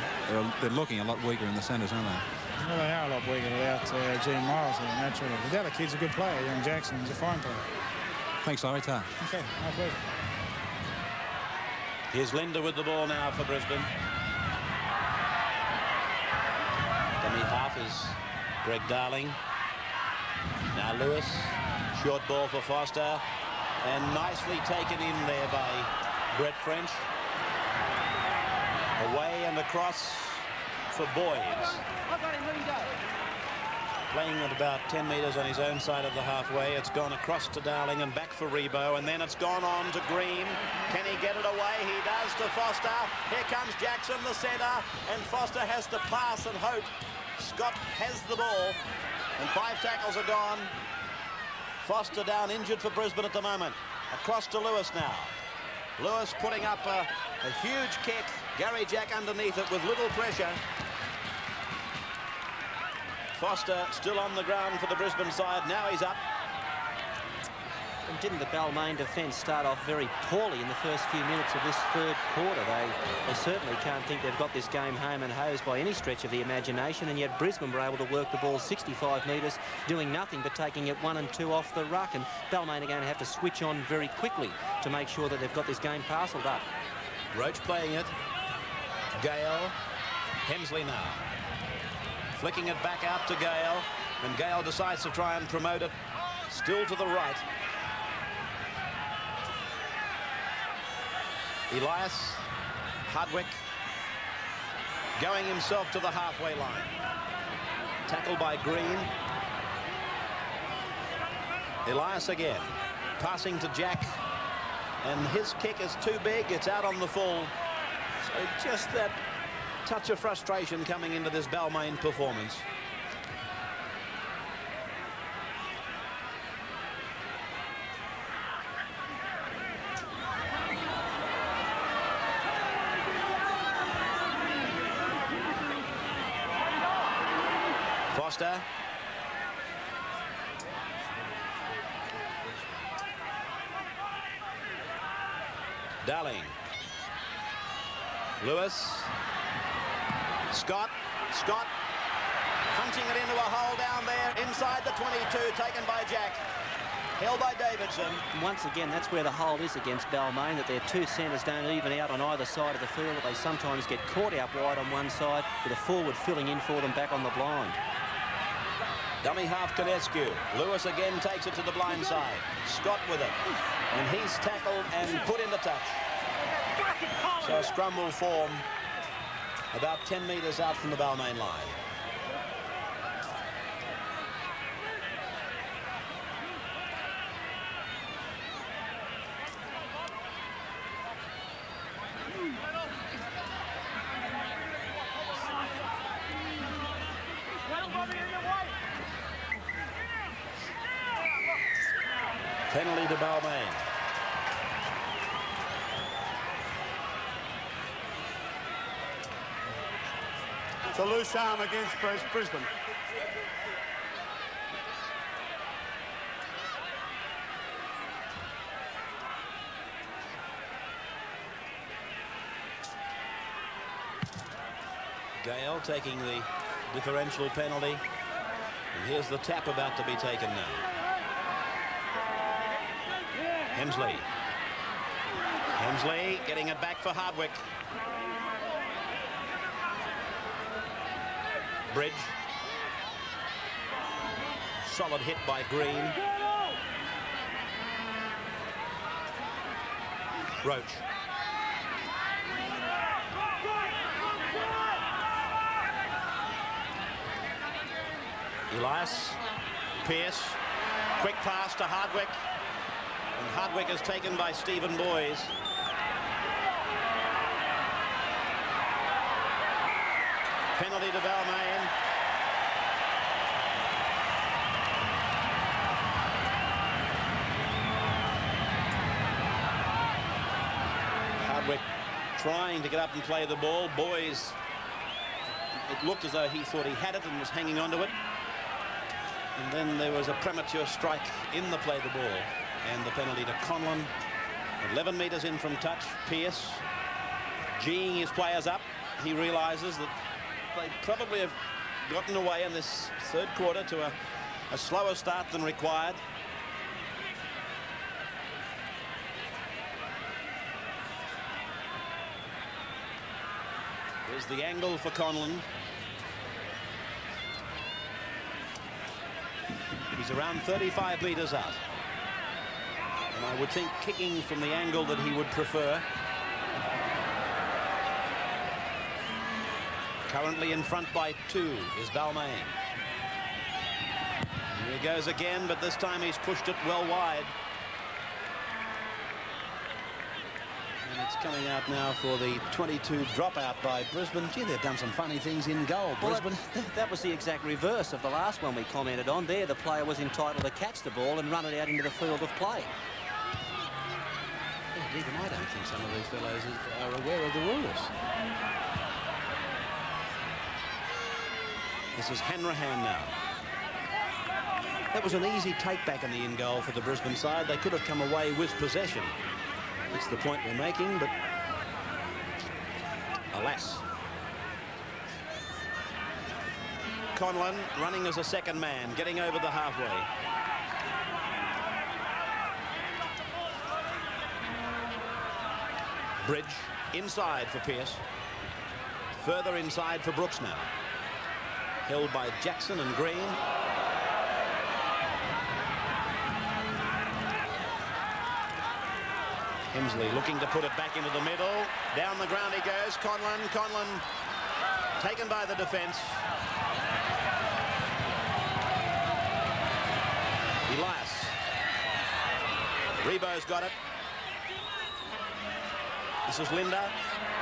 They're looking a lot weaker in the centres, aren't they? Well, they are a lot weaker without Gene Miles here, naturally. But the other kid's a good player. Young Jackson's a fine player. Thanks, Larry. Ta. Okay, my pleasure. Here's Linda with the ball now for Brisbane. Dummy half is Greg Darling. Now Lewis. Short ball for Foster. And nicely taken in there by Brett French. Away and across for Boys. Playing at about 10 metres on his own side of the halfway. It's gone across to Dowling and back for Rebo, and then it's gone on to Green. Can he get it away? He does to Foster. Here comes Jackson, the centre, and Foster has to pass and hope. Scott has the ball, and 5 tackles are gone. Foster down injured for Brisbane at the moment. Across to Lewis now. Lewis putting up a huge kick. Gary Jack underneath it with little pressure. Foster still on the ground for the Brisbane side. Now he's up. And didn't the Balmain defence start off very poorly in the first few minutes of this third quarter? They certainly can't think they've got this game home and hosed by any stretch of the imagination, and yet Brisbane were able to work the ball 65 metres, doing nothing but taking it 1 and 2 off the ruck, and Balmain are going to have to switch on very quickly to make sure that they've got this game parcelled up. Roach playing it. Gale. Hemsley now. Flicking it back out to Gale, and Gale decides to try and promote it still to the right. Elias, Hardwick, going himself to the halfway line. Tackled by Green. Elias again, passing to Jack, and his kick is too big. It's out on the full. So just that touch of frustration coming into this Balmain performance. Foster. Darling. Lewis. Scott. Punching it into a hole down there inside the 22, taken by Jack. Held by Davidson. Once again, that's where the hold is against Balmain, that their two centres don't even out on either side of the field, that they sometimes get caught out wide on one side with a forward filling in for them back on the blind. Dummy half Konescu. Lewis again takes it to the blind side. Scott with it. And he's tackled and put into touch. So a scrum will form about 10 metres out from the Balmain line. Penalty to Balmain. It's a loose arm against Brisbane. Gale taking the differential penalty. And here's the tap about to be taken now. Hemsley getting it back for Hardwick. Bridge. Solid hit by Green. Roach. Elias. Pearce. Quick pass to Hardwick. And Hardwick is taken by Stephen Boys. Penalty to Balmain. Hardwick trying to get up and play the ball. Boys, it looked as though he thought he had it and was hanging on to it. And then there was a premature strike in the play the ball. And the penalty to Conlon. 11 metres in from touch. Pearce geeing his players up. He realises that they probably have gotten away in this third quarter to a slower start than required. There's the angle for Conlon. He's around 35 metres out. And I would think kicking from the angle that he would prefer. Currently in front by 2 is Balmain. Here he goes again, but this time he's pushed it well wide. And it's coming out now for the 22 dropout by Brisbane. Gee, they've done some funny things in goal, Brisbane. Well, that was the exact reverse of the last one we commented on. There, the player was entitled to catch the ball and run it out into the field of play. Oh, even I don't think some of these fellows are aware of the rules. This is Hanrahan now. That was an easy take-back in the in-goal for the Brisbane side. They could have come away with possession. That's the point we're making, but alas. Conlon running as a second man, getting over the halfway. Bridge inside for Pearce. Further inside for Brooks now. Held by Jackson and Green. Hemsley looking to put it back into the middle. Down the ground he goes. Conlon taken by the defence. Elias. Rebo's got it. This is Linda.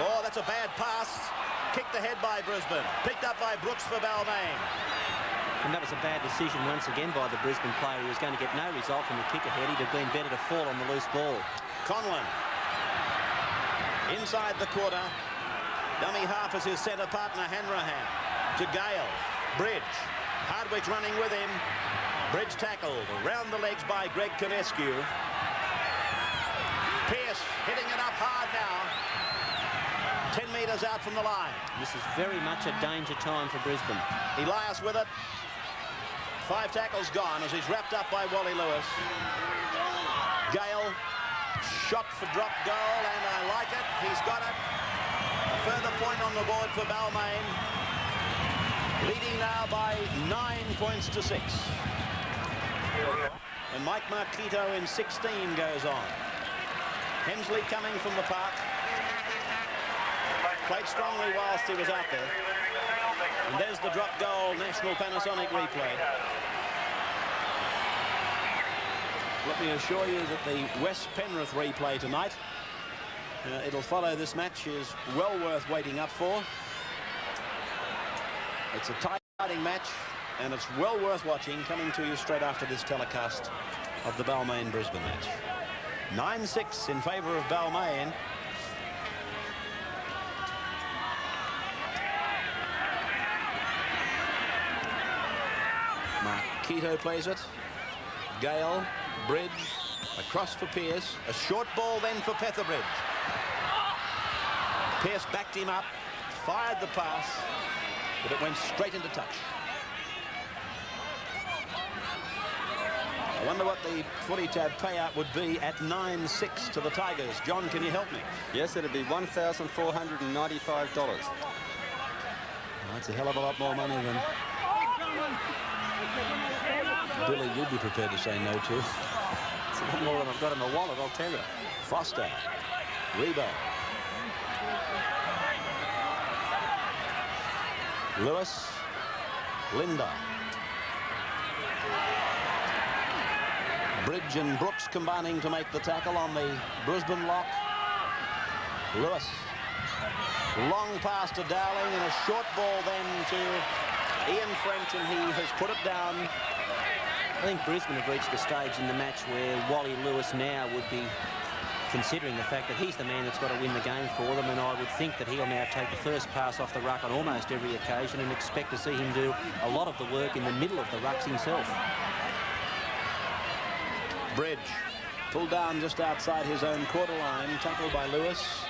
Oh, that's a bad pass. Kicked ahead by Brisbane. Picked up by Brooks for Balmain. And that was a bad decision once again by the Brisbane player. He was going to get no result from the kick ahead. He'd have been better to fall on the loose ball. Conlon. Inside the quarter. Dummy half is his centre partner, Hanrahan. To Gale. Bridge. Hardwick's running with him. Bridge tackled around the legs by Greg Conescu. Pearce hitting it up hard now. 10 metres out from the line. This is very much a danger time for Brisbane. Elias with it. 5 tackles gone as he's wrapped up by Wally Lewis. Gale, shot for drop goal, and I like it. He's got it. A further point on the board for Balmain. Leading now by 9 points to 6. And Mike Marquito in 16 goes on. Hemsley coming from the park. Played strongly whilst he was out there. And there's the drop goal, National Panasonic replay. Let me assure you that the West Penrith replay tonight, it'll follow this match, is well worth waiting up for. It's a tight match, and it's well worth watching, coming to you straight after this telecast of the Balmain-Brisbane match. 9-6 in favour of Balmain. Marquito plays it. Gale, Bridge, across for Pearce. A short ball then for Petherbridge. Pearce backed him up, fired the pass, but it went straight into touch. I wonder what the footy tab payout would be at 9-6 to the Tigers. John, can you help me? Yes, it'd be $1,495. Well, that's a hell of a lot more money than Billy you'd be prepared to say no to. It's a lot more than I've got in my wallet, I'll tell you. Foster, Rebo, Lewis, Linda. Bridge and Brooks combining to make the tackle on the Brisbane lock. Lewis. Long pass to Dowling and a short ball then to Ian French, and he has put it down. I think Brisbane have reached the stage in the match where Wally Lewis now would be considering the fact that he's the man that's got to win the game for them, and I would think that he'll now take the first pass off the ruck on almost every occasion and expect to see him do a lot of the work in the middle of the rucks himself. Bridge pulled down just outside his own quarter line, tackled by Lewis,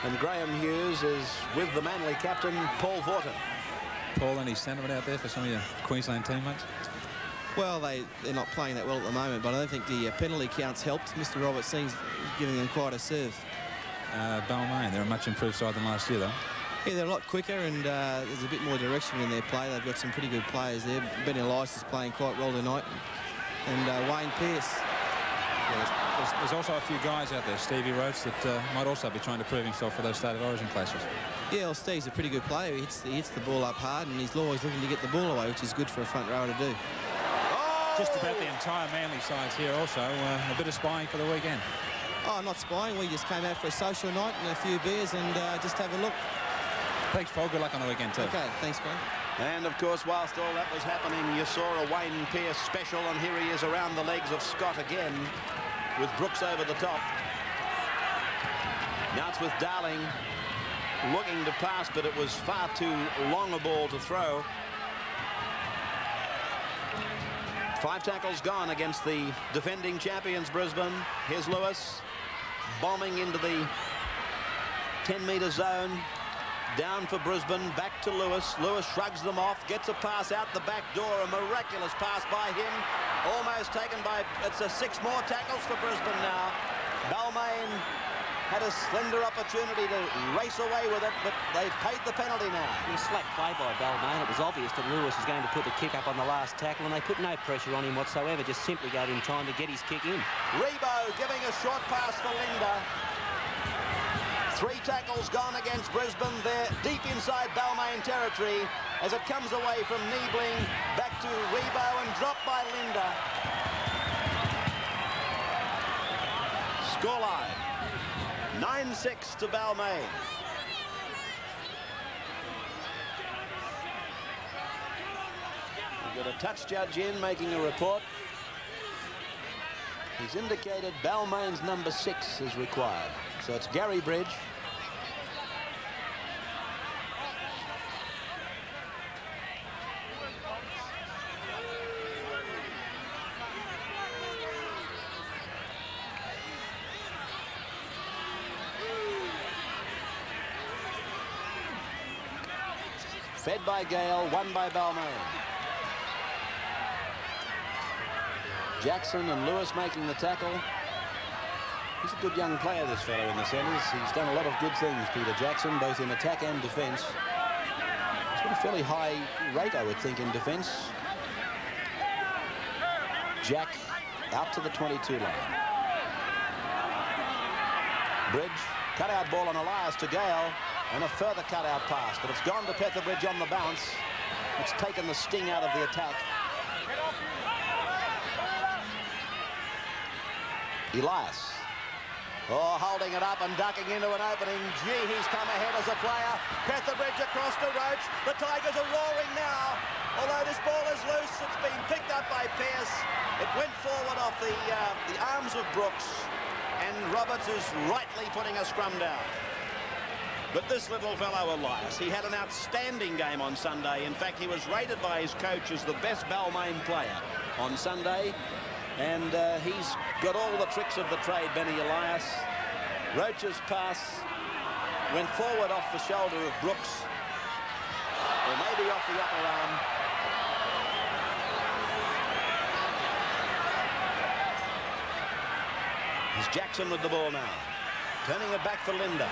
and Graham Hughes is with the Manly captain Paul Vorton. Paul, any sentiment out there for some of your Queensland teammates? Well, they're not playing that well at the moment, but I don't think the penalty counts helped. Mr. Robert Singh's giving them quite a serve. Balmain, they're a much improved side than last year, though. Yeah, they're a lot quicker, and there's a bit more direction in their play. They've got some pretty good players there. Ben Elias is playing quite well tonight, and Wayne Pearce. Yeah, there's also a few guys out there, Stevie Rhodes, that might also be trying to prove himself for those State of Origin classes. Yeah, well, Steve's a pretty good player. He hits the ball up hard, and he's always looking to get the ball away, which is good for a front rower to do. Just about the entire Manly sides here also. A bit of spying for the weekend. Oh, not spying. We just came out for a social night and a few beers and just have a look. Thanks, Paul. Good luck on the weekend, too. Okay, thanks, mate. And, of course, whilst all that was happening, you saw a Wayne Pearce special, and here he is around the legs of Scott again with Brooks over the top. Now it's with Darling looking to pass, but it was far too long a ball to throw. 5 tackles gone against the defending champions, Brisbane. Here's Lewis bombing into the 10-metre zone. Down for Brisbane, back to Lewis. Lewis shrugs them off, gets a pass out the back door. A miraculous pass by him. Almost taken by... It's 6 more tackles for Brisbane now. Balmain had a slender opportunity to race away with it, but they've paid the penalty now. Slack play by Balmain. It was obvious that Lewis was going to put the kick up on the last tackle, and they put no pressure on him whatsoever, just simply gave him time to get his kick in. Rebo giving a short pass for Linda. 3 tackles gone against Brisbane. They're deep inside Balmain territory as it comes away from Niebling, back to Rebo and dropped by Linda. Scoreline 9-6 to Balmain. We've got a touch judge in making a report. He's indicated Balmain's number 6 is required. So it's Gary Bridge. Fed by Gale, won by Balmain. Jackson and Lewis making the tackle. He's a good young player, this fellow in the centres. He's done a lot of good things, Peter Jackson, both in attack and defence. He's got a fairly high rate, I would think, in defence. Jack out to the 22 line. Bridge, cut-out ball on Elias to Gale, and a further cut-out pass, but it's gone to Petherbridge on the bounce. It's taken the sting out of the attack. Elias. Oh, holding it up and ducking into an opening. Gee, he's come ahead as a player. Petherbridge across to Roach. The Tigers are roaring now. Although this ball is loose, it's been picked up by Pearce. It went forward off the arms of Brooks, and Roberts is rightly putting a scrum down. But this little fellow, Elias, he had an outstanding game on Sunday. In fact, he was rated by his coach as the best Balmain player on Sunday. And he's got all the tricks of the trade, Benny Elias. Roach's pass went forward off the shoulder of Brooks, or maybe off the upper arm. It's Jackson with the ball now, turning it back for Linda.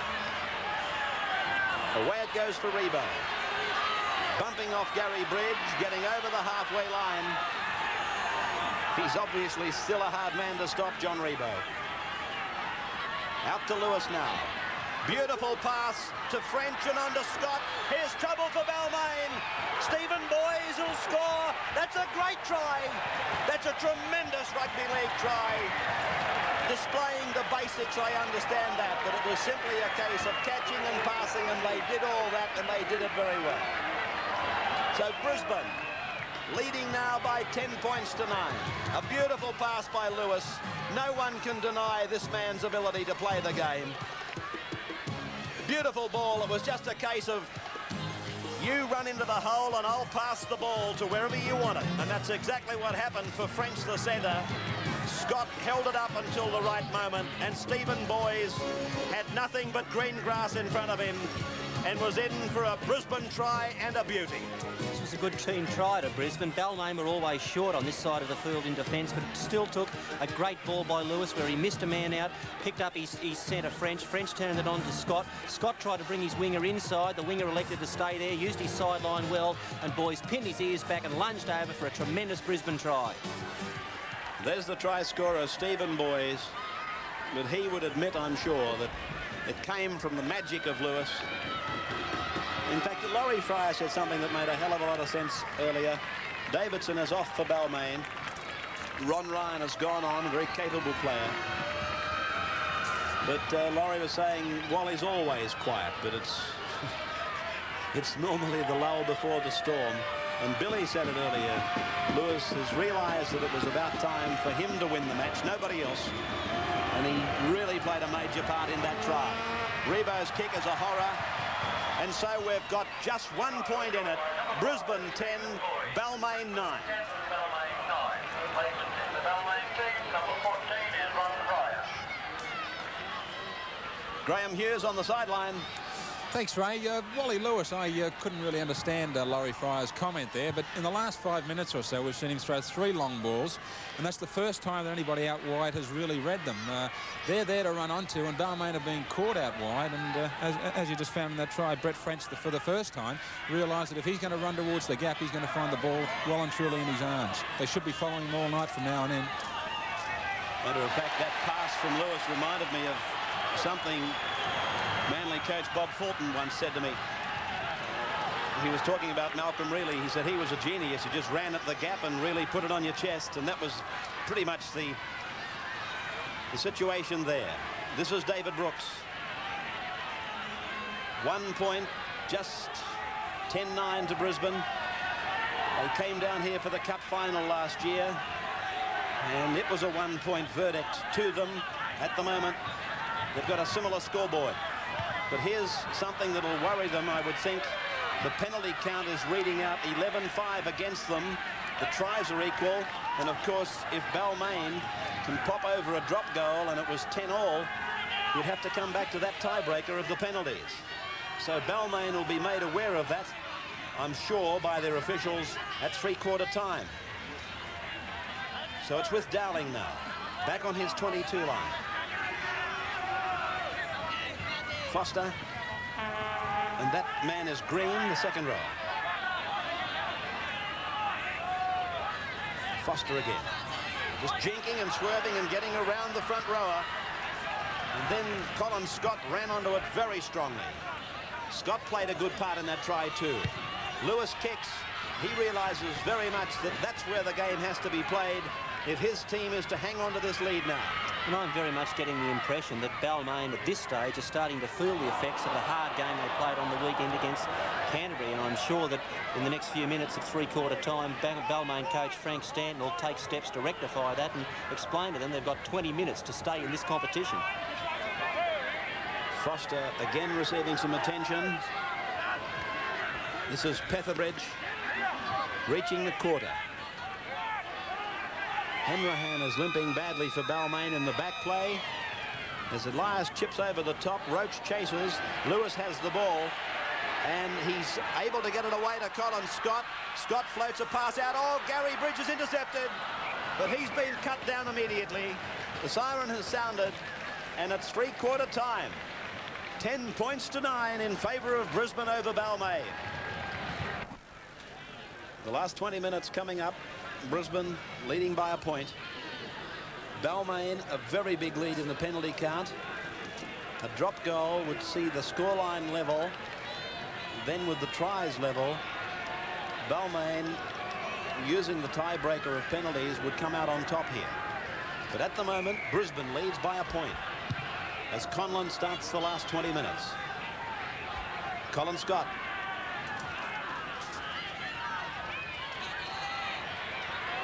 Away it goes for Rebo. Bumping off Gary Bridge, getting over the halfway line. He's obviously still a hard man to stop, John Rebo. Out to Lewis now. Beautiful pass to French and on to Scott. Here's trouble for Balmain. Stephen Boys will score. That's a great try. That's a tremendous rugby league try. Displaying the basics, I understand that, but it was simply a case of catching and passing, and they did all that, and they did it very well. So Brisbane leading now by 10 points to 9. A beautiful pass by Lewis. No one can deny this man's ability to play the game. Beautiful ball. It was just a case of you run into the hole and I'll pass the ball to wherever you want it. And that's exactly what happened for French, the centre. Scott held it up until the right moment, and Stephen Boys had nothing but green grass in front of him and was in for a Brisbane try and a beauty. This was a good team try to Brisbane. Balmain were always short on this side of the field in defence, but it still took a great ball by Lewis where he missed a man out, picked up his centre French. French turned it on to Scott. Scott tried to bring his winger inside. The winger elected to stay there, used his sideline well, and Boys pinned his ears back and lunged over for a tremendous Brisbane try. There's the try scorer, Stephen Boys, but he would admit, I'm sure, that it came from the magic of Lewis. In fact, Laurie Fryer said something that made a hell of a lot of sense earlier. Davidson is off for Balmain. Ron Ryan has gone on, a very capable player. But Laurie was saying Wally's always quiet, but it's normally the lull before the storm. And Billy said it earlier, Lewis has realised that it was about time for him to win the match, nobody else. And he really played a major part in that try. Rebo's kick is a horror. And so we've got just 1 point in it. Brisbane 10, Balmain 9. Graham Hughes on the sideline. Thanks, Ray. Wally Lewis, I couldn't really understand Laurie Fryer's comment there, but in the last 5 minutes or so, we've seen him throw 3 long balls, and that's the first time that anybody out wide has really read them. They're there to run onto, and Balmain have been caught out wide, and as you just found in that try, Brett French, for the first time, realised that if he's going to run towards the gap, he's going to find the ball well and truly in his arms. They should be following him all night from now on in. Matter of fact, that pass from Lewis reminded me of something Manly coach Bob Fulton once said to me. He was talking about Malcolm Reilly. He said he was a genius. He just ran at the gap and really put it on your chest, and that was pretty much the situation there. This is David Brooks. 1 point, just 10-9 to Brisbane. They came down here for the cup final last year, and it was a 1 point verdict to them. At the moment, they've got a similar scoreboard. But here's something that'll worry them, I would think. The penalty count is reading out 11-5 against them. The tries are equal. And, of course, if Balmain can pop over a drop goal and it was 10-all, you'd have to come back to that tiebreaker of the penalties. So Balmain will be made aware of that. I'm sure, by their officials at three-quarter time. So it's with Dowling now, back on his 22 line. Foster, and that man is Green, the second row. Foster again, just jinking and swerving and getting around the front rower. And then Colin Scott ran onto it very strongly. Scott played a good part in that try too. Lewis kicks. He realizes very much that that's where the game has to be played if his team is to hang on to this lead now. And I'm very much getting the impression that Balmain at this stage is starting to feel the effects of the hard game they played on the weekend against Canterbury, and I'm sure that in the next few minutes of three-quarter time, Balmain coach Frank Stanton will take steps to rectify that and explain to them they've got 20 minutes to stay in this competition. Foster again receiving some attention. This is Petherbridge reaching the quarter. Hanrahan is limping badly for Balmain in the back play. As Elias chips over the top, Roach chases. Lewis has the ball, and he's able to get it away to Colin Scott. Scott floats a pass out. Oh, Gary Bridge is intercepted, but he's been cut down immediately. The siren has sounded, and it's three-quarter time. 10 points to 9 in favour of Brisbane over Balmain. The last 20 minutes coming up. Brisbane leading by a point. Balmain a very big lead in the penalty count. A drop goal would see the scoreline level. Then with the tries level, Balmain, using the tiebreaker of penalties, would come out on top here. But at the moment, Brisbane leads by a point as Conlon starts the last 20 minutes. Colin Scott.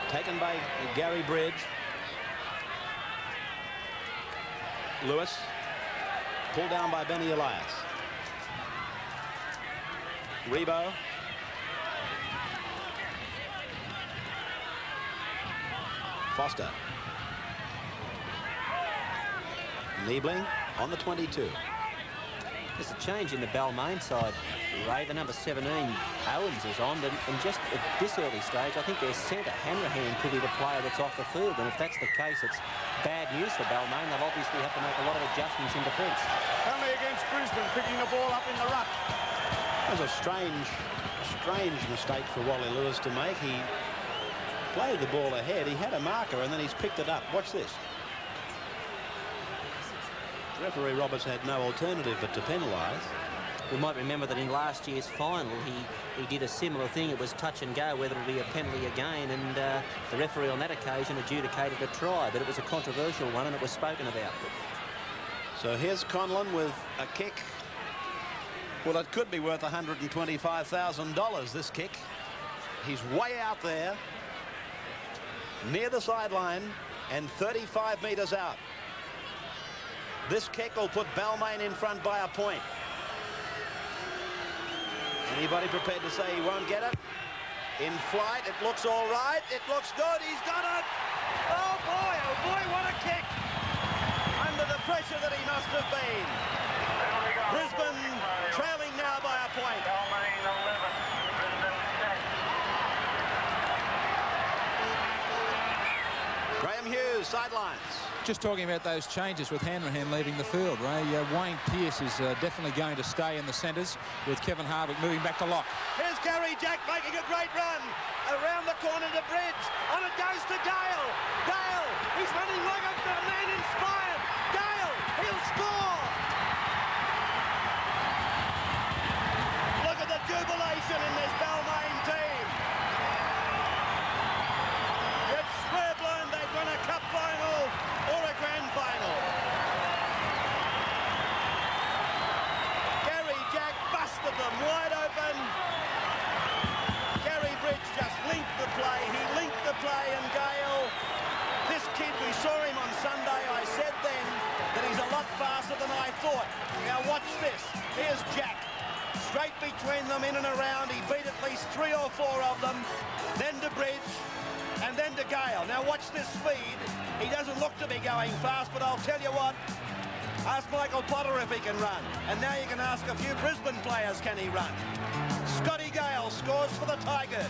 Taken by Gary Bridge. Lewis. Pulled down by Benny Elias. Rebo. Foster. Niebling on the 22. There's a change in the Balmain side, Ray. The number 17, Owens, is on, and just at this early stage, I think their centre, Hanrahan, could be the player that's off the field, and if that's the case, it's bad news for Balmain. They'll obviously have to make a lot of adjustments in defence. Only against Brisbane, picking the ball up in the ruck. That was a strange mistake for Wally Lewis to make. He played the ball ahead. He had a marker, and then he's picked it up. Watch this. Referee Roberts had no alternative but to penalise. We might remember that in last year's final, he did a similar thing. It was touch and go, whether it would be a penalty again, and the referee on that occasion adjudicated a try, but it was a controversial one, and it was spoken about. So here's Conlon with a kick. Well, it could be worth $125,000, this kick. He's way out there, near the sideline, and 35 metres out. This kick will put Balmain in front by a point. Anybody prepared to say he won't get it? In flight, it looks all right. It looks good. He's got it. Oh, boy, what a kick. Under the pressure that he must have been. Brisbane trailing now by a point. Graham Hughes, sidelines. Just talking about those changes with Hanrahan leaving the field, Ray. Wayne Pearce is definitely going to stay in the centres with Kevin Harvick moving back to lock. Here's Gary Jack making a great run. Around the corner to Bridge. On it goes to Gale. Gale, he's running like a man inspired. Gale, he'll score. Look at the jubilation in this Balmain team. It's swear blown they've won a cup final or a grand final. Gary Jack busted them wide open. Gary Bridge just linked the play. He linked the play, and Gale, this kid, we saw him on Sunday. I said then that he's a lot faster than I thought. Now watch this. Here's Jack. Straight between them, in and around. He beat at least 3 or 4 of them. Then to Bridge, and then to Gale. Now watch this speed. He doesn't look to be going fast, but I'll tell you what. Ask Michael Potter if he can run. And now you can ask a few Brisbane players, can he run? Scotty Gale scores for the Tigers.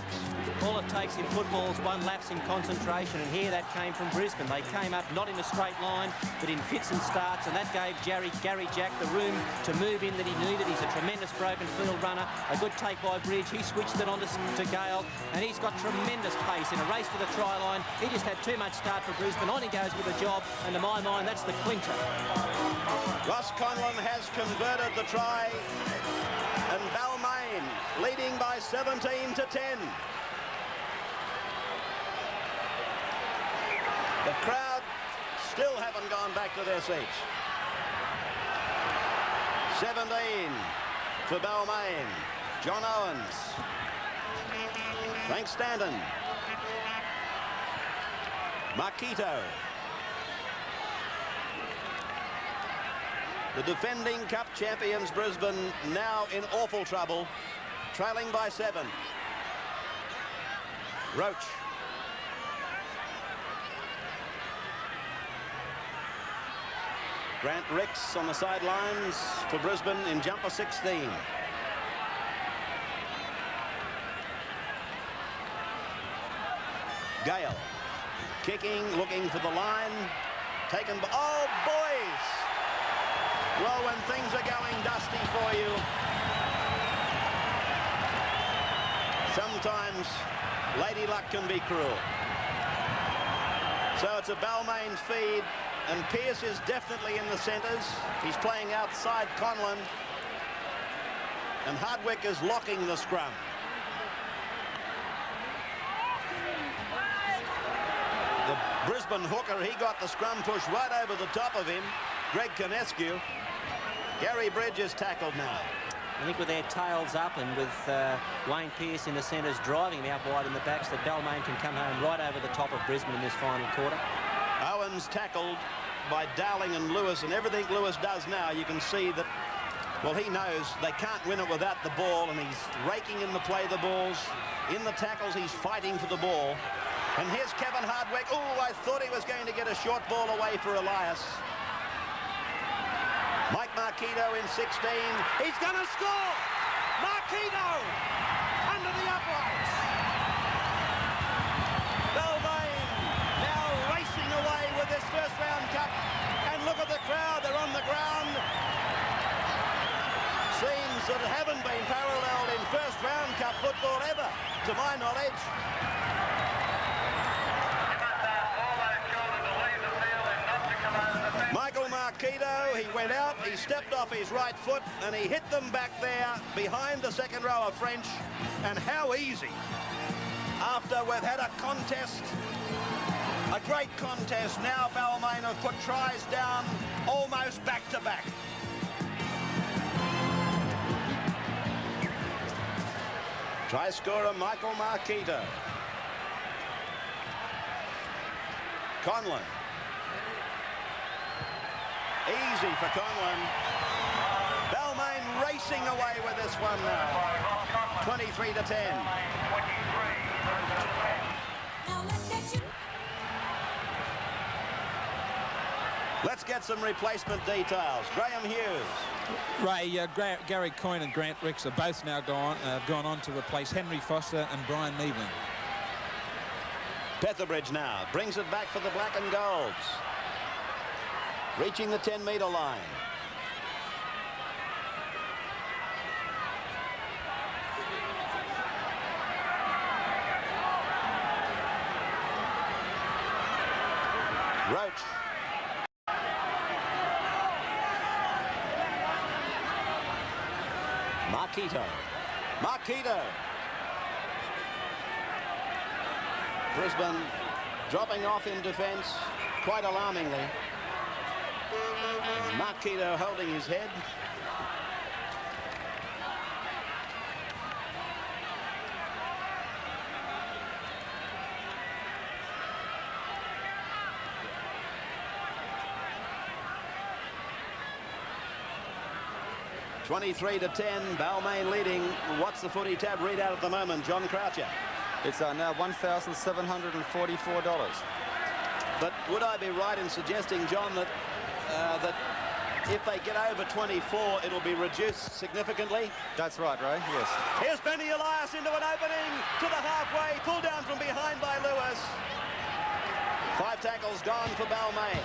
All it takes in football is one lapse in concentration, and here that came from Brisbane. They came up not in a straight line, but in fits and starts, and that gave Gary Jack the room to move in that he needed. He's a tremendous broken field runner. A good take by Bridge. He switched it on to Gale, and he's got tremendous pace in a race to the try line. He just had too much start for Brisbane. On he goes with a job, and to my mind, that's the clincher. Ross Conlon has converted the try, and Balmain leading by 17 to 10. The crowd still haven't gone back to their seats. 17 for Balmain. John Owens. Frank Stanton. Marquito. The defending Cup champions Brisbane now in awful trouble, trailing by 7. Roach. Grant Ricks on the sidelines for Brisbane in jumper 16. Gale. Kicking, looking for the line. Taken by... Oh, boys! Well, when things are going dusty for you, sometimes lady luck can be cruel. So it's a Balmain feed, and Pearce is definitely in the centres. He's playing outside Conlon, and Hardwick is locking the scrum. The Brisbane hooker, he got the scrum push right over the top of him, Greg Conescu. Gary Bridge is tackled now. I think with their tails up and with Wayne Pearce in the centres driving him out wide in the backs, that Balmain can come home right over the top of Brisbane in this final quarter. Owens tackled by Dowling and Lewis, and everything Lewis does now, you can see that, well, he knows they can't win it without the ball, and he's raking in the play the balls. In the tackles, he's fighting for the ball. And here's Kevin Hardwick. Oh, I thought he was going to get a short ball away for Elias. Mike Marquito in 16. He's going to score! Marquito! Under the uprights. Balmain now racing away with this first round cup. And look at the crowd, they're on the ground. Scenes that haven't been paralleled in first round cup football ever, to my knowledge. Michael Marquito, he went out, he stepped off his right foot, and he hit them back there behind the second row of French. And how easy, after we've had a contest, a great contest. Now Balmain have put tries down almost back to back. Try scorer Michael Marquito. Conlon. Easy for Conlon. Balmain racing away with this one now. 23 to 10. Let's get some replacement details. Graham Hughes. Ray, Gary Coyne and Grant Ricks are both now gone on to replace Henry Foster and Brian Niebling. Petherbridge now brings it back for the black and golds. Reaching the 10-metre line. Roach. Marquito. Brisbane dropping off in defence quite alarmingly. Marquito holding his head. (23 to 10), Balmain leading. What's the footy tab readout at the moment, John Croucher? It's now $1,744. But would I be right in suggesting, John, that If they get over 24, it'll be reduced significantly. That's right, Ray, yes. Here's Benny Elias into an opening to the halfway, pulled down from behind by Lewis. 5 tackles gone for Balmain.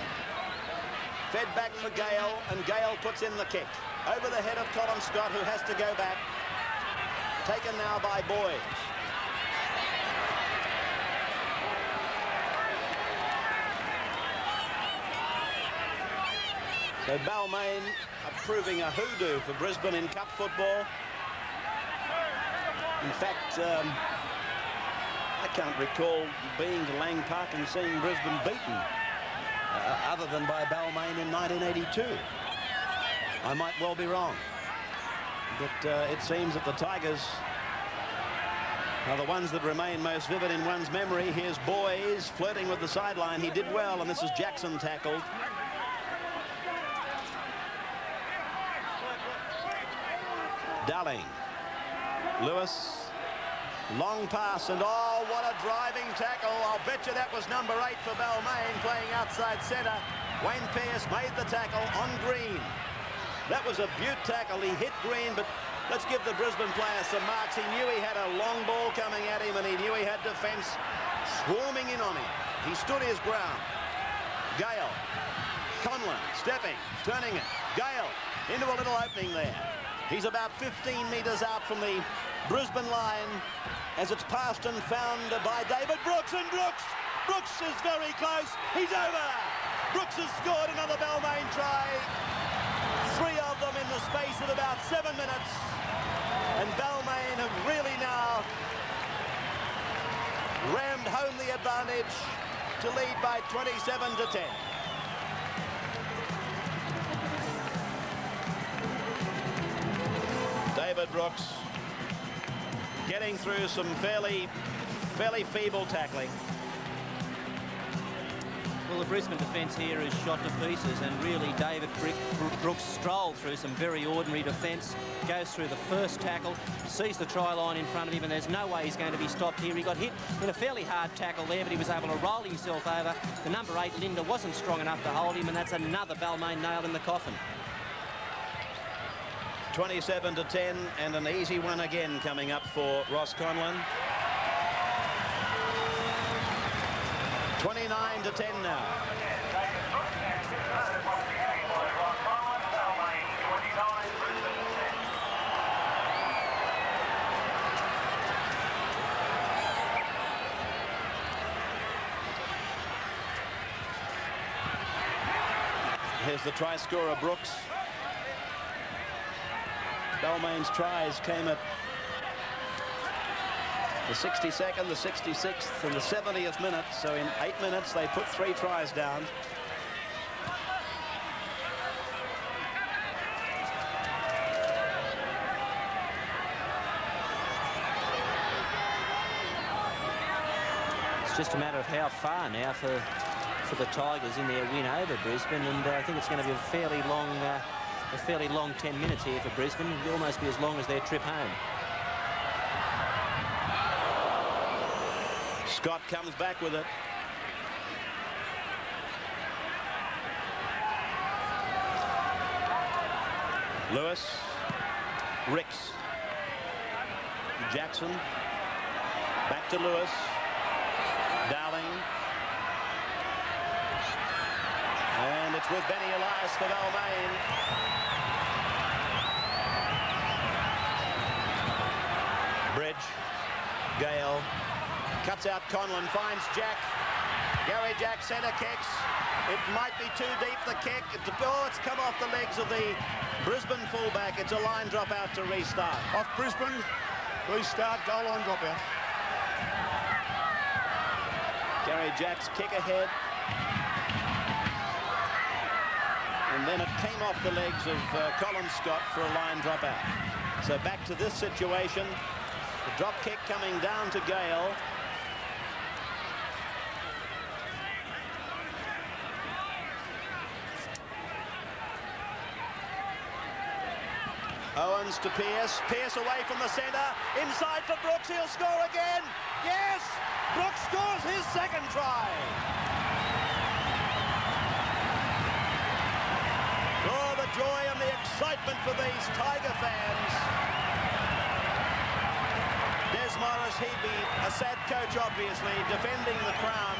Fed back for Gale, and Gale puts in the kick. Over the head of Colin Scott, who has to go back. Taken now by Boyd. So Balmain are proving a hoodoo for Brisbane in cup football. In fact, I can't recall being to Lang Park and seeing Brisbane beaten, other than by Balmain in 1982. I might well be wrong. But it seems that the Tigers are the ones that remain most vivid in one's memory. Here's Boys flirting with the sideline. He did well, and this is Jackson tackled. Darling. Lewis. Long pass, and oh, what a driving tackle. I'll bet you that was number 8 for Balmain, playing outside centre. Wayne Pearce made the tackle on Green. That was a beaut tackle. He hit Green, but let's give the Brisbane player some marks. He knew he had a long ball coming at him, and he knew he had defence swarming in on him. He stood his ground. Gale. Conlon stepping, turning it. Gale into a little opening there. He's about 15 metres out from the Brisbane line as it's passed and found by David Brooks, and Brooks is very close. He's over. Brooks has scored another Balmain try. 3 of them in the space of about 7 minutes. And Balmain have really now rammed home the advantage to lead by 27-10. David Brooks getting through some fairly feeble tackling. Well, the Brisbane defence here is shot to pieces, and really David Brooks strolled through some very ordinary defence, goes through the first tackle, sees the try line in front of him, and there's no way he's going to be stopped here. He got hit in a fairly hard tackle there, but he was able to roll himself over. The number 8, Linda, wasn't strong enough to hold him, and that's another Balmain nail in the coffin. 27-10, and an easy one again coming up for Ross Conlon. 29-10 now. Here's the try scorer, Brooks. Balmain's tries came at the 62nd, the 66th, and the 70th minute. So in 8 minutes, they put 3 tries down. It's just a matter of how far now for the Tigers in their win over Brisbane, and I think it's going to be a fairly long 10 minutes here for Brisbane. It'll almost be as long as their trip home. Scott comes back with it. Lewis. Ricks. Jackson. Back to Lewis. Dowling. And it's with Benny Elias for Balmain. Bridge. Gale. Cuts out Conlon, finds Jack. Gary Jack centre kicks. It might be too deep, the kick. It's come off the legs of the Brisbane fullback. It's a line drop out to restart. Off Brisbane, restart, goal line drop out. Gary Jack's kick ahead. And then it came off the legs of Colin Scott for a line drop out. So back to this situation. The drop kick coming down to Gale. Owens to Pearce. Pearce away from the centre. Inside for Brooks. He'll score again. Yes! Brooks scores his second try. Oh, excitement for these Tiger fans. Des Morris, he'd be a sad coach, obviously, defending the crown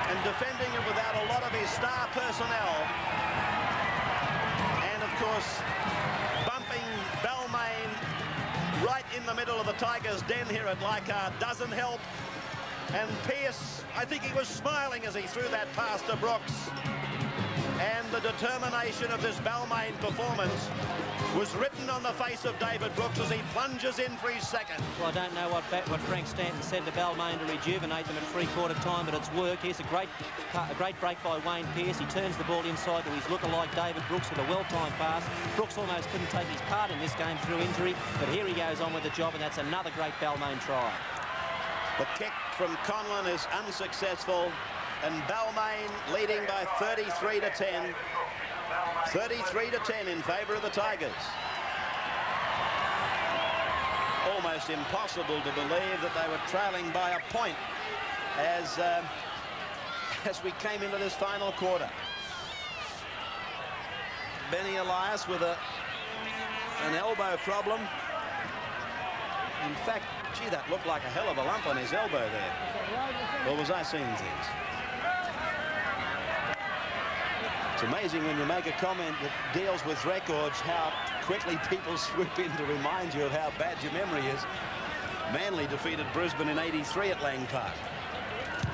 and defending it without a lot of his star personnel. And, of course, bumping Balmain right in the middle of the Tigers' den here at Leichhardt doesn't help. And Pearce, I think he was smiling as he threw that pass to Brooks. And the determination of this Balmain performance was written on the face of David Brooks as he plunges in for his second. Well, I don't know what Frank Stanton said to Balmain to rejuvenate them at three-quarter time, but it's worked. Here's a great break by Wayne Pearce. He turns the ball inside to his lookalike David Brooks with a well-timed pass. Brooks almost couldn't take his part in this game through injury, but here he goes on with the job, and that's another great Balmain try. The kick from Conlon is unsuccessful, and Balmain leading by 33 to 10. 33 to 10 in favour of the Tigers. Almost impossible to believe that they were trailing by a point as we came into this final quarter. Benny Elias with an elbow problem. In fact, gee, that looked like a hell of a lump on his elbow there. Or was I seeing things? It's amazing when you make a comment that deals with records, how quickly people swoop in to remind you of how bad your memory is. Manly defeated Brisbane in '83 at Lang Park.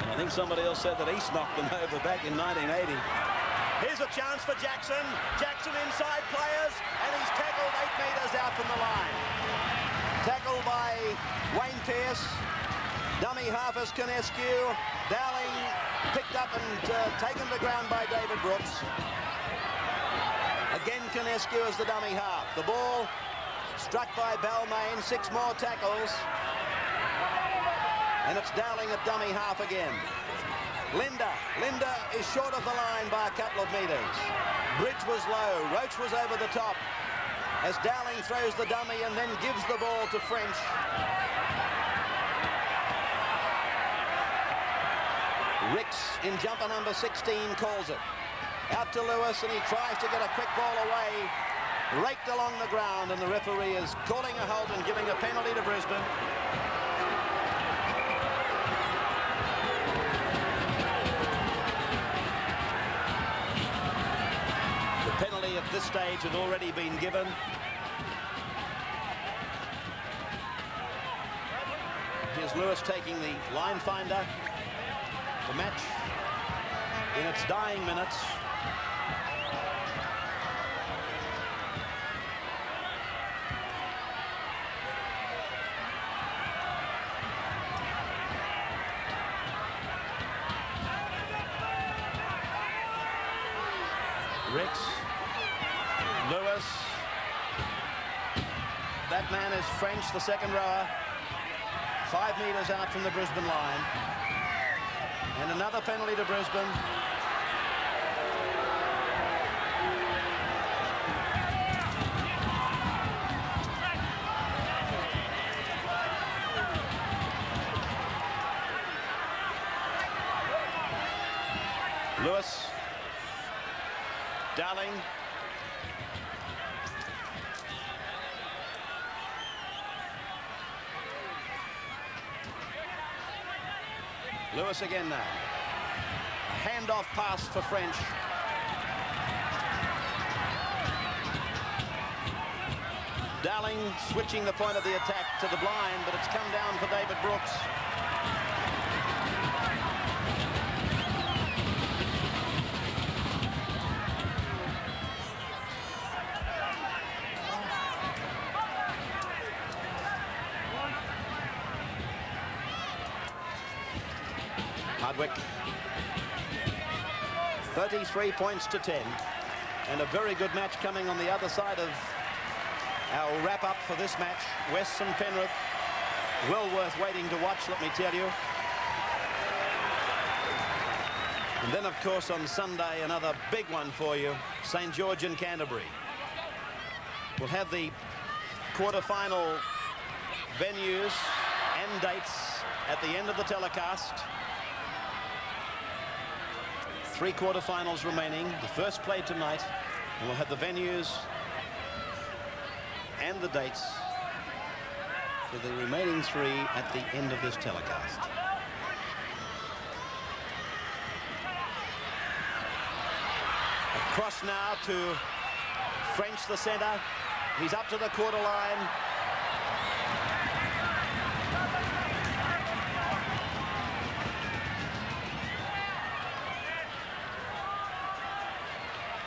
And I think somebody else said that East knocked them over back in 1980. Here's a chance for Jackson. Jackson inside players, and he's tackled 8 metres out from the line. Tackled by Wayne Pearce. Dummy half is Conescu. Dowling picked up and taken to ground by David Brooks. Again Conescu as the dummy half. The ball struck by Balmain. 6 more tackles. And it's Dowling at dummy half again. Linda is short of the line by a couple of metres. Bridge was low. Roach was over the top as Dowling throws the dummy and then gives the ball to French. Ricks in jumper number 16 calls it. Out to Lewis, and he tries to get a quick ball away. Raked along the ground, and the referee is calling a halt and giving a penalty to Brisbane. The penalty at this stage had already been given. Here's Lewis taking the line finder. The match in its dying minutes. Ricks, Lewis. That man is French, the second rower. 5 metres out from the Brisbane line. And another penalty to Brisbane. Lewis. Dowling. Lewis again now. Handoff pass for French. Dowling switching the point of the attack to the blind, but it's come down for David Brooks. Hardwick. 33 points to 10. And a very good match coming on the other side of our wrap-up for this match. West and Penrith. Well worth waiting to watch, let me tell you. And then, of course, on Sunday, another big one for you. St. George and Canterbury. We'll have the quarter-final venues and dates at the end of the telecast. 3 quarter-finals remaining. The first played tonight. And we'll have the venues and the dates for the remaining 3 at the end of this telecast. Across now to French, the centre. He's up to the quarter line.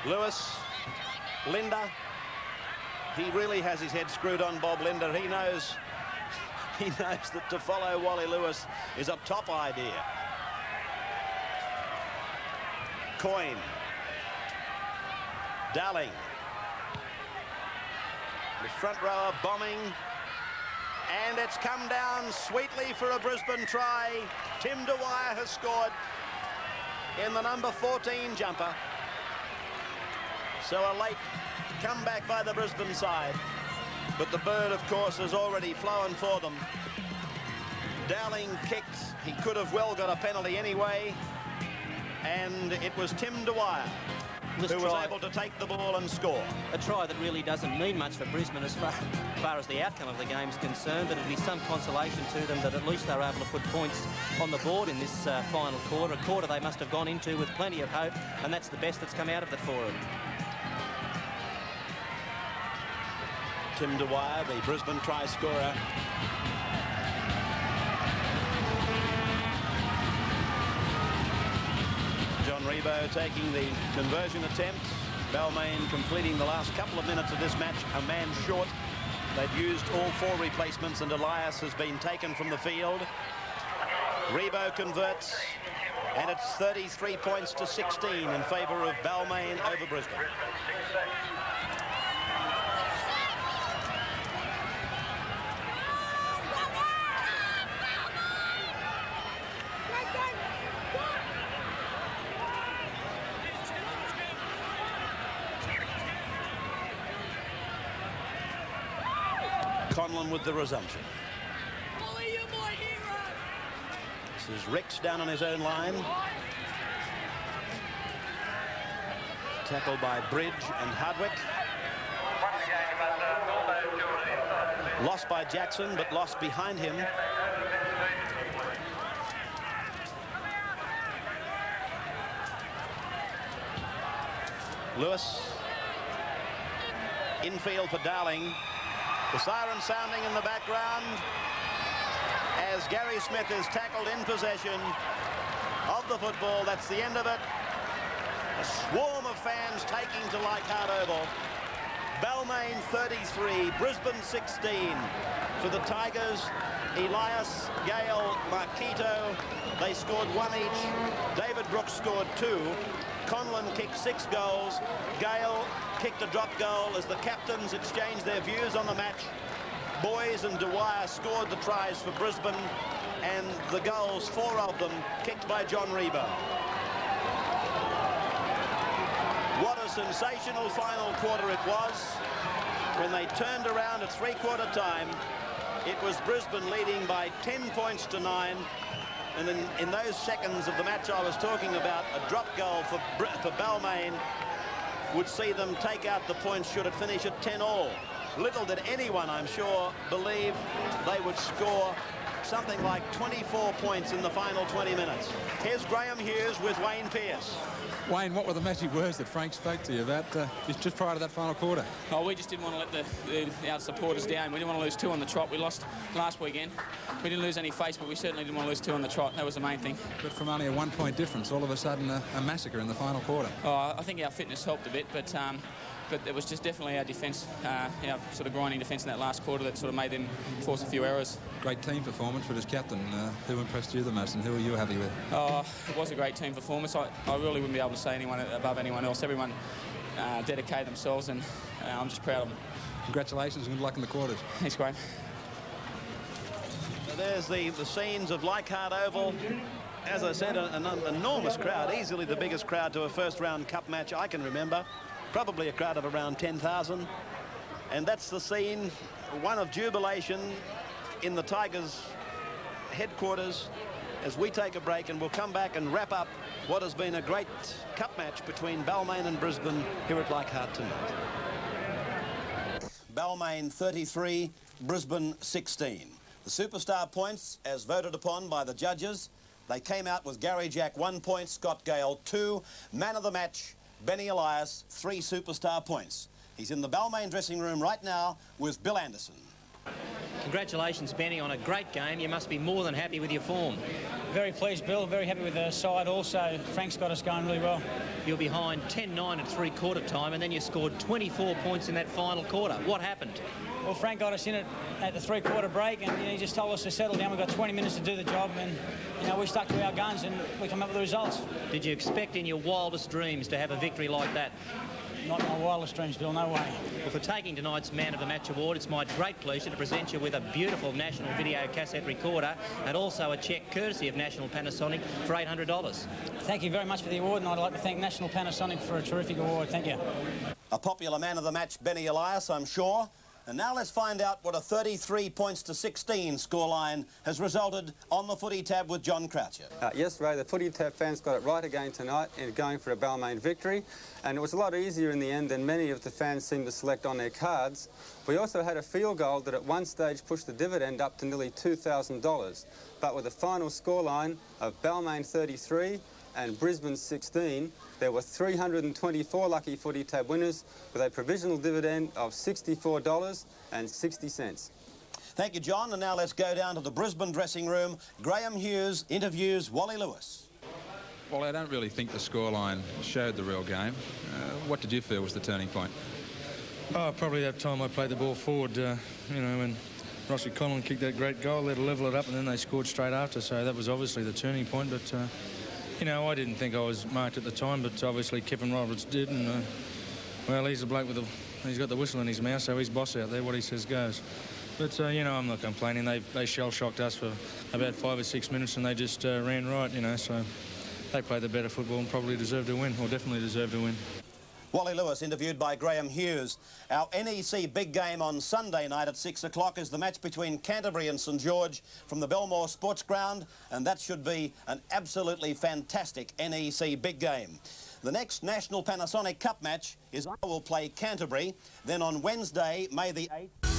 Lewis, Linder. He really has his head screwed on, Bob Linder. He knows that to follow Wally Lewis is a top idea. Coyne. Darling. The front rower bombing. And it's come down sweetly for a Brisbane try. Tim Dwyer has scored in the number 14 jumper. So a late comeback by the Brisbane side. But the bird, of course, has already flown for them. Dowling kicked. He could have well got a penalty anyway. And it was Tim Dwyer who was able to take the ball and score. A try that really doesn't mean much for Brisbane as far as the outcome of the game is concerned, but it'll be some consolation to them that at least they're able to put points on the board in this final quarter. A quarter they must have gone into with plenty of hope, and that's the best that's come out of it for them. Tim Dwyer, the Brisbane try scorer. John Rebo taking the conversion attempt. Balmain completing the last couple of minutes of this match a man short. They've used all 4 replacements and Elias has been taken from the field. Rebo converts and it's 33 points to 16 in favour of Balmain over Brisbane. Conlon with the resumption. This is Ricks down on his own line. Tackled by Bridge and Hardwick. Lost by Jackson, but lost behind him. Lewis. Infield for Darling. The siren sounding in the background as Gary Smith is tackled in possession of the football. That's the end of it. A swarm of fans taking to Leichhardt Oval. Balmain 33, Brisbane 16. For the Tigers, Elias, Gale, Marquito, they scored 1 each. David Brooks scored 2. Conlon kicked 6 goals. Gale kicked a drop goal as the captains exchanged their views on the match. Boys and Dwyer scored the tries for Brisbane, and the goals, 4 of them, kicked by John Rebo. What a sensational final quarter it was. When they turned around at 3/4 time, it was Brisbane leading by 10 points to 9. And in those seconds of the match I was talking about, a drop goal for Balmain would see them take out the points should it finish at 10-all. Little did anyone, I'm sure, believe they would score something like 24 points in the final 20 minutes. Here's Graham Hughes with Wayne Pearce. Wayne, what were the magic words that Frank spoke to you about just prior to that final quarter? Oh, we just didn't want to let our supporters down. We didn't want to lose 2 on the trot. We lost last weekend. We didn't lose any face, but we certainly didn't want to lose 2 on the trot. That was the main thing. But from only a 1-point difference, all of a sudden a massacre in the final quarter. Oh, I think our fitness helped a bit, but it was just definitely our defence, our sort of grinding defence in that last quarter that sort of made them force a few errors. Great team performance, but as captain, who impressed you the most and who are you happy with? Oh, it was a great team performance. I really wouldn't be able to say anyone above anyone else. Everyone dedicated themselves, and I'm just proud of them. Congratulations and good luck in the quarters. Thanks, Graham. So there's the scenes of Leichhardt Oval. As I said, an enormous crowd, easily the biggest crowd to a first-round cup match I can remember. Probably a crowd of around 10,000. And that's the scene, one of jubilation in the Tigers headquarters as we take a break, and we'll come back and wrap up what has been a great cup match between Balmain and Brisbane here at Leichhardt tonight. Balmain Balmain 33, Brisbane 16. The superstar points, as voted upon by the judges, they came out with Gary Jack 1 point, Scott Gale 2, man of the match, Benny Elias 3 superstar points. He's in the Balmain dressing room right now with Bill Anderson. Congratulations, Benny, on a great game. You must be more than happy with your form. Very pleased, Bill. Very happy with the side also. Frank's got us going really well. You're behind 10-9 at three-quarter time, and then you scored 24 points in that final quarter. What happened? Well, Frank got us in it at the three-quarter break, and he just told us to settle down. We've got 20 minutes to do the job, and we stuck to our guns, and we come up with the results. Did you expect in your wildest dreams to have a victory like that? Not in my wildest dreams, Bill, no way. Well, for taking tonight's Man of the Match award, it's my great pleasure to present you with a beautiful National Video cassette recorder and also a cheque courtesy of National Panasonic for $800. Thank you very much for the award, and I'd like to thank National Panasonic for a terrific award. Thank you. A popular Man of the Match, Benny Elias, I'm sure. And now let's find out what a 33 points to 16 scoreline has resulted on the Footy Tab with John Croucher. Yes, Ray, the Footy Tab fans got it right again tonight in going for a Balmain victory, and it was a lot easier in the end than many of the fans seemed to select on their cards. We also had a field goal that at one stage pushed the dividend up to nearly $2,000, but with a final scoreline of Balmain 33 and Brisbane 16, there were 324 lucky Footy Tab winners with a provisional dividend of $64.60. Thank you, John. And now let's go down to the Brisbane dressing room. Graham Hughes interviews Wally Lewis. Well, I don't really think the scoreline showed the real game. What did you feel was the turning point? Oh, probably that time I played the ball forward, when Rossi Conlon kicked that great goal, they'd level it up, and then they scored straight after. So that was obviously the turning point. But I didn't think I was marked at the time, but obviously Kevin Roberts did, and well, he's a bloke with he's got the whistle in his mouth, so he's boss out there. What he says goes. But I'm not complaining. They shell-shocked us for about 5 or 6 minutes, and they just ran right, so they played the better football and probably deserved to win, or definitely deserved to win. Wally Lewis interviewed by Graham Hughes. Our NEC big game on Sunday night at 6 o'clock is the match between Canterbury and St George from the Belmore Sports Ground, and that should be an absolutely fantastic NEC big game. The next National Panasonic Cup match is I will play Canterbury. Then on Wednesday, May the 8th...